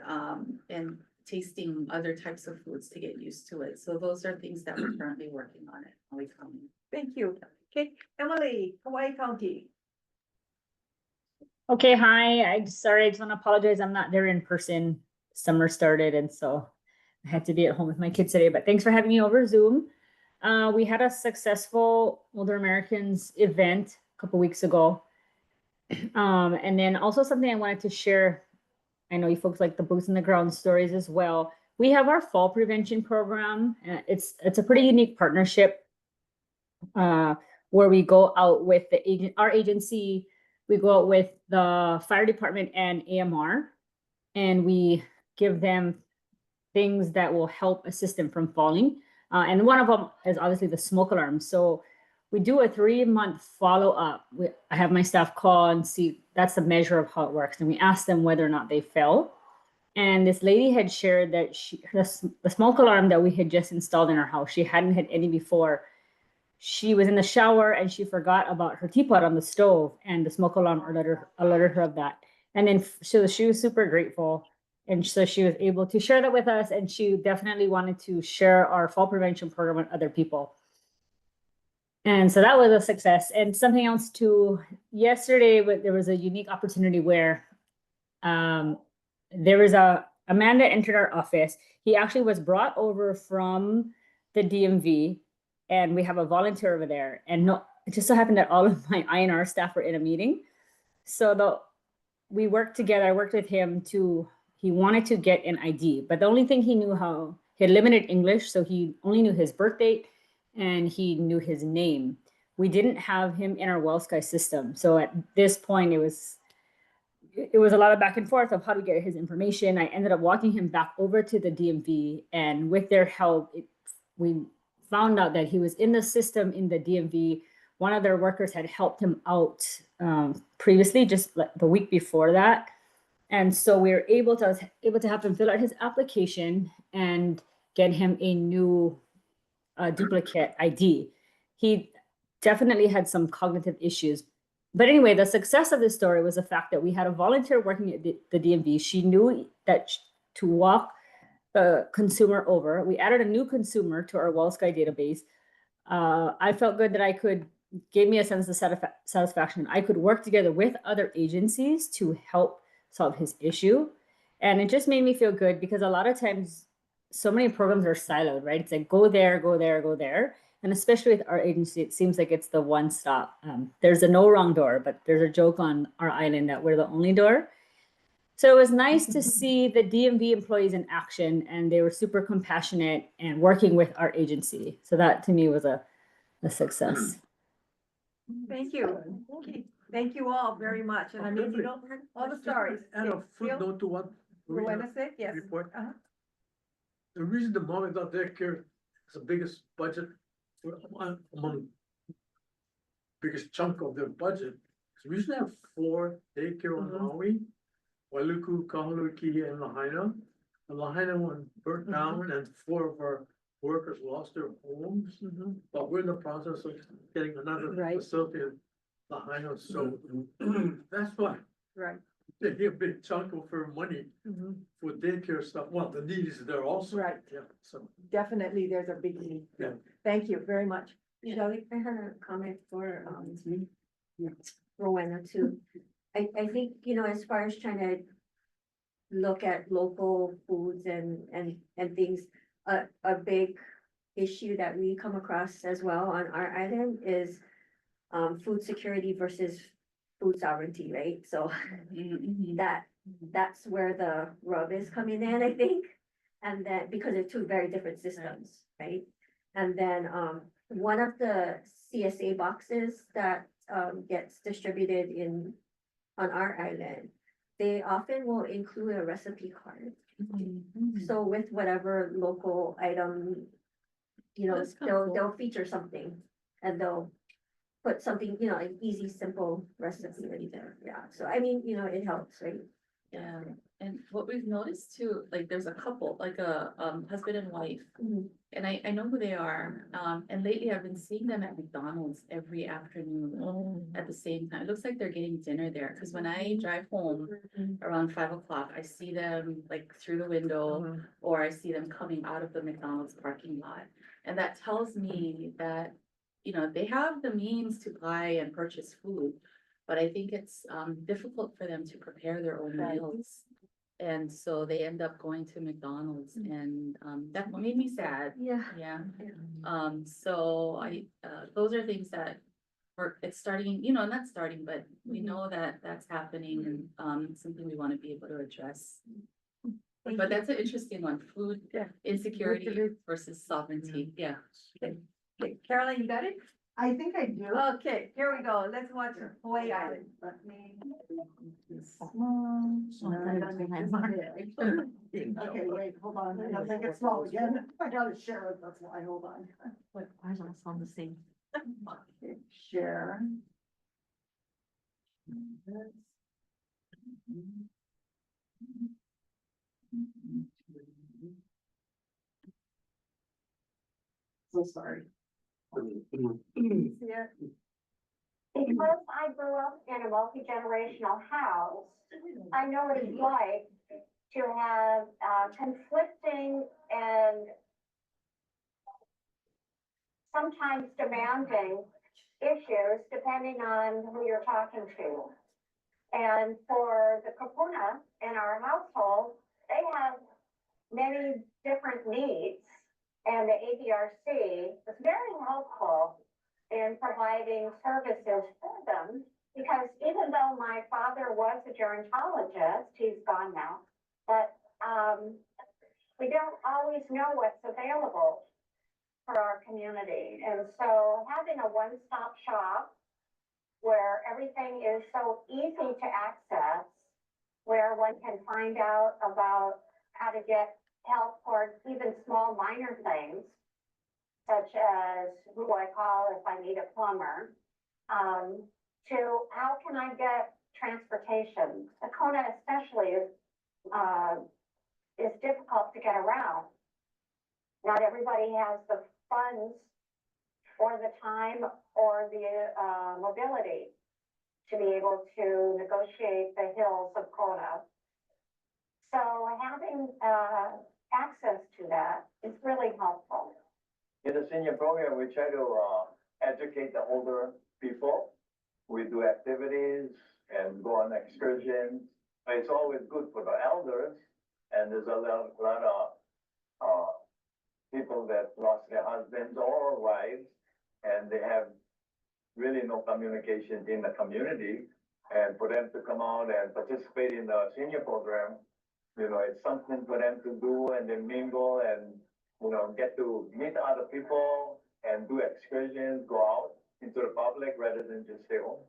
tasting other types of foods to get used to it. So those are things that we're currently working on at Maui County. Thank you. Okay, Emily, Hawaii County. Okay, hi. I just want to apologize. I'm not there in person. Summer started, and so I had to be at home with my kids today. But thanks for having me over Zoom. We had a successful Older Americans event a couple weeks ago. And then also something I wanted to share. I know you folks like the boots on the ground stories as well. We have our fall prevention program. It's a pretty unique partnership where we go out with our agency. We go out with the fire department and AMR, and we give them things that will help assist them from falling. And one of them is obviously the smoke alarm. So we do a 3-month follow-up. I have my staff call and see, that's the measure of how it works. And we ask them whether or not they fell. And this lady had shared that the smoke alarm that we had just installed in her house, she hadn't had any before. She was in the shower and she forgot about her teapot on the stove, and the smoke alarm alerted her of that. And then she was super grateful. And so she was able to share that with us, and she definitely wanted to share our fall prevention program with other people. And so that was a success. And something else too, yesterday, there was a unique opportunity where there was a man that entered our office. He actually was brought over from the DMV, and we have a volunteer over there. And it just so happened that all of my INR staff were in a meeting. So we worked together. I worked with him he wanted to get an ID, but the only thing he had limited English, so he only knew his birth date and he knew his name. We didn't have him in our WellSky system. So at this point, it was a lot of back and forth of how to get his information. I ended up walking him back over to the DMV, and with their help, we found out that he was in the system in the DMV. One of their workers had helped him out previously, just like the week before that. And so we were able to have him fill out his application and get him a new duplicate ID. definitely had some cognitive issues. But anyway, the success of this story was the fact that we had a volunteer working at the DMV. She knew that to walk the consumer over. We added a new consumer to our WellSky database. I felt good that gave me a sense of satisfaction. I could work together with other agencies to help solve his issue. And it just made me feel good because a lot of times so many programs are siloed, right? It's like go there, go there, go there. And especially with our agency, it seems like it's the one stop. There's a no wrong door, but there's a joke on our island that we're the only door. So it was nice to see the DMV employees in action, and they were super compassionate and working with our agency. So that to me was a success. Thank you. Thank you all very much. And I mean, you know, all the stories. And a footnote to what. You want to say? Yes. Report. Uh-huh. The reason the mom and dad daycare is the biggest budget among biggest chunk of their budget. So we usually have 4 daycare on Maui, Wailuku, Kahului, and Lahaina. The Lahaina one burnt down and 4 of our workers lost their homes. But we're in the process of getting another facility in Lahaina, so that's why. Right. They get a big chunk of her money for daycare stuff. Well, the need is there also. Right. Yeah, so. Definitely, there's a big need. Yeah. Thank you very much. Shelley, I had a comment for, Rowena too. I think, you know, as far as trying to look at local foods and things, a big issue that we come across as well on our island is food security versus food sovereignty, right? So that's where the rub is coming in, I think. And then, because they're 2 very different systems, right? And then, one of the CSA boxes that, gets distributed on our island, they often will include a recipe card. So with whatever local item, you know, they'll feature something and they'll put something, you know, an easy, simple recipe right there. Yeah, so I mean, you know, it helps, right? Yeah, and what we've noticed too, like there's a couple, like a husband and wife, and I know who they are. And lately I've been seeing them at McDonald's every afternoon at the same time. It looks like they're getting dinner there, because when I drive home around 5 o'clock, I see them like through the window, or I see them coming out of the McDonald's parking lot. And that tells me that, you know, they have the means to buy and purchase food, but I think it's difficult for them to prepare their own meals. And so they end up going to McDonald's, and that made me sad. Yeah. Yeah. So those are things that it's starting, you know, not starting, but we know that that's happening, and something we want to be able to address. But that's an interesting one, food insecurity versus sovereignty. Yeah. Okay, Carolyn, you got it? I think I do. Okay, here we go. Let's watch Hawaii Island. Let me. Okay, wait, hold on. I gotta make it small again. I gotta share it, that's why, hold on. What, ours is on the same. Okay, share. So sorry. Yeah. Because I grew up in a multi-generational house, I know what it's like to have conflicting and sometimes demanding issues depending on who you're talking to. And for the kapuna in our household, they have many different needs, and the ABRC was very helpful in providing services for them, because even though my father was a gerontologist, he's gone now, but we don't always know what's available for our community. And so having a one-stop shop where everything is so easy to access, where one can find out about how to get help for even small minor things, such as who do I call if I need a plumber, to how can I get transportation. The Kona especially is difficult to get around. Not everybody has the funds or the time or the, mobility to be able to negotiate the hills of Kona. So having, access to that is really helpful. In the senior program, we try to educate the older people. We do activities and go on excursions. It's always good for the elders, and there's a lot of people that lost their husbands or wives, and they have really no communication in the community. And for them to come out and participate in the senior program, you know, it's something for them to do and then mingle and, you know, get to meet other people and do excursions, go out into the public rather than just stay home.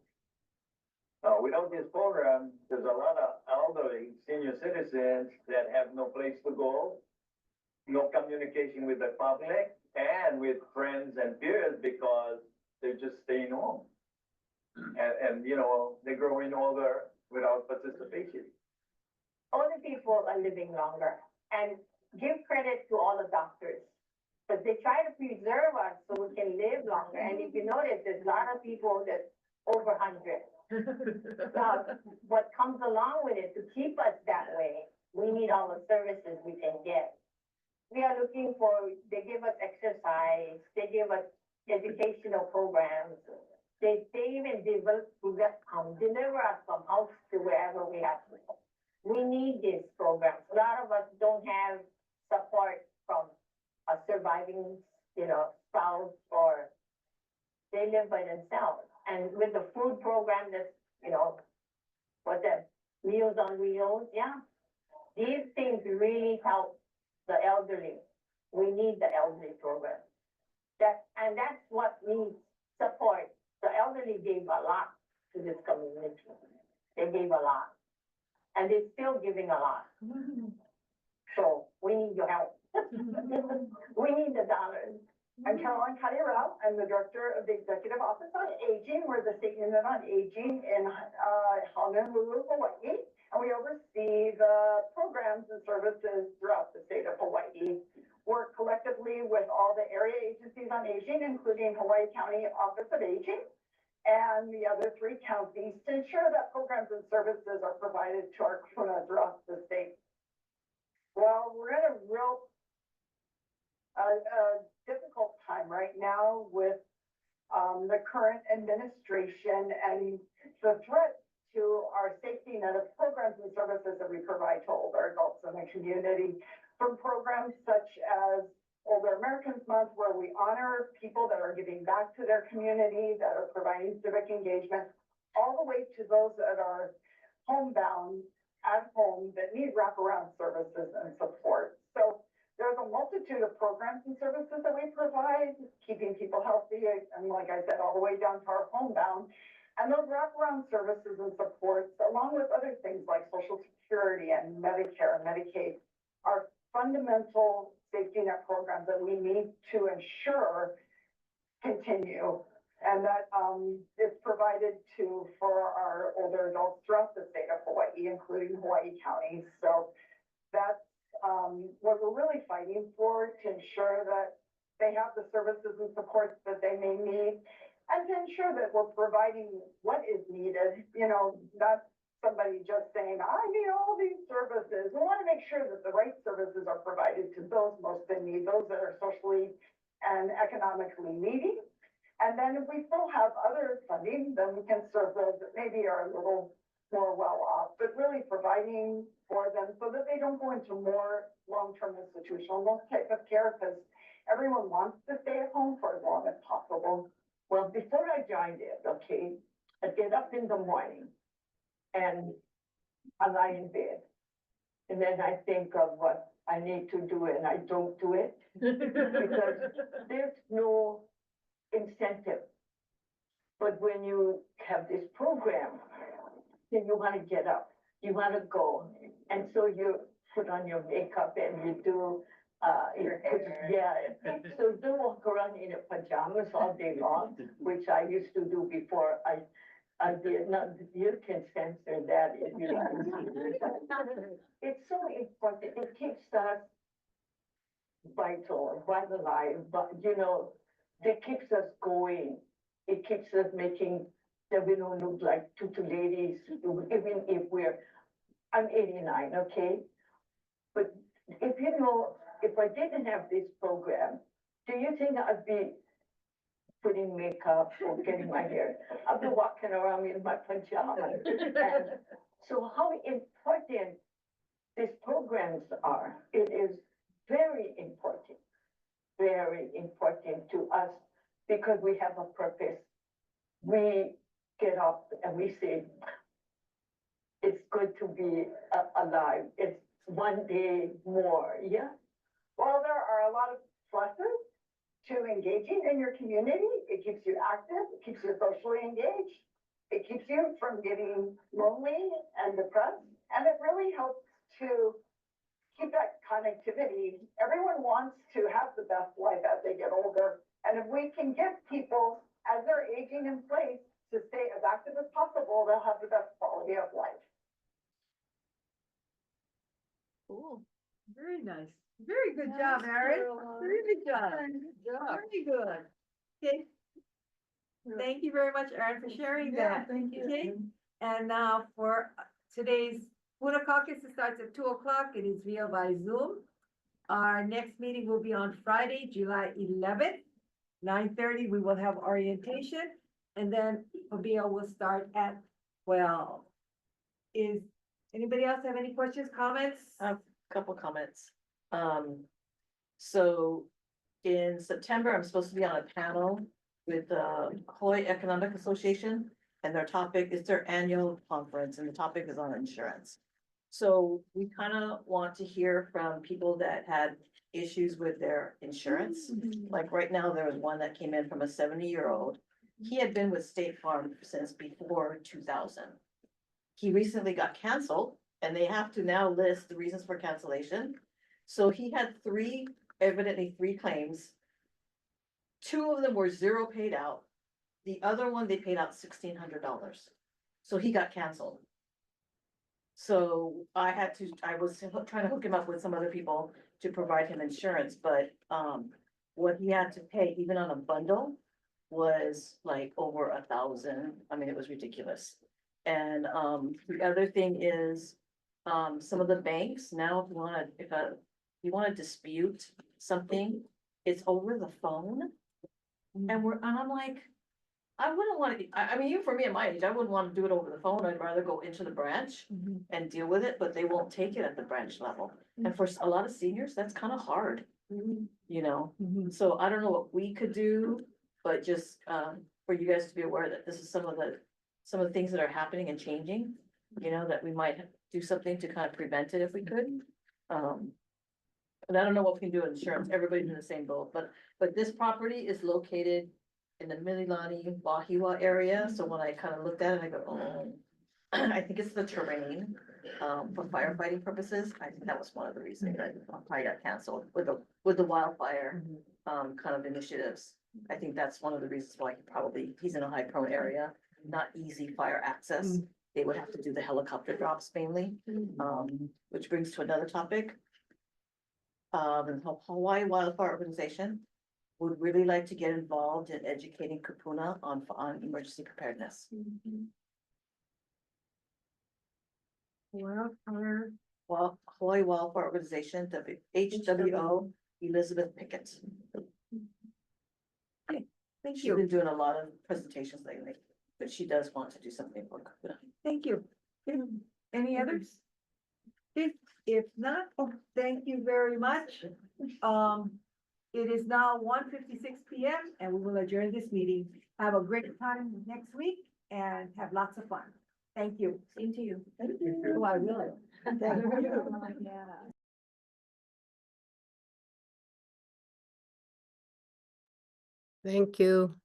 Without this program, there's a lot of elderly senior citizens that have no place to go, no communication with the public and with friends and peers because they're just staying home. And you know, they're growing older without participation. Older people are living longer, and give credit to all the doctors. But they try to preserve us so we can live longer, and if you notice, there's a lot of people that over 100. Now, what comes along with it, to keep us that way, we need all the services we can get. We are looking for, they give us exercise, they give us educational programs. They even deliver us from house to wherever we have to go. We need these programs. A lot of us don't have support from a surviving, you know, spouse, or they live by themselves. And with the food program that's, you know, what's that, Meals on Wheels, yeah. These things really help the elderly. We need the elderly program. And that's what needs support. The elderly gave a lot to this community. They gave a lot. And they're still giving a lot. So we need your help. We need the dollars. I'm Caroline Cuddy-Rao. I'm the Director of the Executive Office on Aging. We're the State Unit on Aging in Honolulu, Hawaii. And we oversee the programs and services throughout the state of Hawaii. Work collectively with all the area agencies on aging, including Hawaii County Office of Aging and the other 3 counties, to ensure that programs and services are provided to our kupuna throughout the state. Well, we're in a real difficult time right now with the current administration and the threat to our safety net of programs and services that we provide to older adults in the community, from programs such as Older Americans Month, where we honor people that are giving back to their community, that are providing civic engagement, all the way to those that are homebound at home that need wraparound services and support. So there's a multitude of programs and services that we provide, keeping people healthy, and like I said, all the way down to our homebound. And those wraparound services and supports, along with other things like Social Security and Medicare and Medicaid, are fundamental safety net programs that we need to ensure continue, and that is provided for our older adults throughout the state of Hawaii, including Hawaii County. So that's what we're really fighting for, to ensure that they have the services and supports that they may need, and to ensure that we're providing what is needed, you know, not somebody just saying, I need all these services. We want to make sure that the right services are provided to those most in need, those that are socially and economically needy. And then if we still have other funding, then we can serve those that maybe are a little more well off, but really providing for them so that they don't go into more long-term institutional type of care, because everyone wants to stay at home for as long as possible. Well, before I joined it, okay, I get up in the morning and I lie in bed. And then I think of what I need to do and I don't do it because there's no incentive. But when you have this program, then you want to get up, you want to go. And so you put on your makeup and you do your hair. Yeah. So you don't walk around in your pajamas all day long, which I used to do before I did not. You can censor that if you like. It's so important. It keeps us vital, alive, but you know, that keeps us going. It keeps us making that we don't look like two ladies, even if I'm 89, okay? But if I didn't have this program, do you think I'd be putting makeup or getting my hair? I'd be walking around in my pajamas. And so how important these programs are, it is very important to us because we have a purpose. We get up and we say, it's good to be alive. It's one day more, yeah? Well, there are a lot of pluses to engaging in your community. It keeps you active, it keeps you socially engaged. It keeps you from getting lonely and depressed. And it really helps to keep that connectivity. Everyone wants to have the best life as they get older. And if we can give people, as they're aging in place, to stay as active as possible, they'll have the best quality of life. Cool. Very nice. Very good job, Erin. Very good job. Very good. Okay. Thank you very much, Erin, for sharing that. Thank you. Okay. And now for today's Puna caucus, it starts at 2:00. It is via by Zoom. Our next meeting will be on Friday, July 11th, 9:30. We will have orientation, and then PABEA will start at 12. Is anybody else have any questions, comments? Couple comments. So in September, I'm supposed to be on a panel with the Hawaii Economic Association, and their topic is their annual conference, and the topic is on insurance. So we kind of want to hear from people that had issues with their insurance. Like right now, there was one that came in from a 70-year-old. He had been with State Farm since before 2000. He recently got canceled, and they have to now list the reasons for cancellation. So he had evidently three claims. Two of them were zero paid out. The other one, they paid out $1,600. So he got canceled. So I was trying to hook him up with some other people to provide him insurance, but what he had to pay, even on a bundle, was like over 1,000. I mean, it was ridiculous. And the other thing is, some of the banks now, if you wanna dispute something, it's over the phone. And I'm like, I wouldn't want to, I mean, even for me at my age, I wouldn't want to do it over the phone. I'd rather go into the branch and deal with it, but they won't take it at the branch level. And for a lot of seniors, that's kind of hard, you know? So I don't know what we could do, but just for you guys to be aware that this is some of the things that are happening and changing, you know, that we might do something to kind of prevent it if we could. And I don't know what we can do with insurance. Everybody's in the same boat, but this property is located in the Mililani, Wahiwa area. So when I kind of looked at it, I go, oh, I think it's the terrain, for firefighting purposes. I think that was one of the reasons that probably got canceled with the wildfire, kind of initiatives. I think that's one of the reasons why he's in a high prone area, not easy fire access. They would have to do the helicopter drops mainly, which brings to another topic. The Hawaii Wildfire Organization would really like to get involved in educating Kupuna on emergency preparedness. Hawaii Wildfire Organization, HWO, Elizabeth Pickett. Thank She's you. been doing a lot of presentations lately, but she does want to do something for Kupuna. Thank you. Any others? If not, thank you very much. It is now 1:56 p.m. and we will adjourn this meeting. Have a great time next week and have lots of fun. Thank you. Same to you. Thank you. Oh, I will. Thank you. Thank you.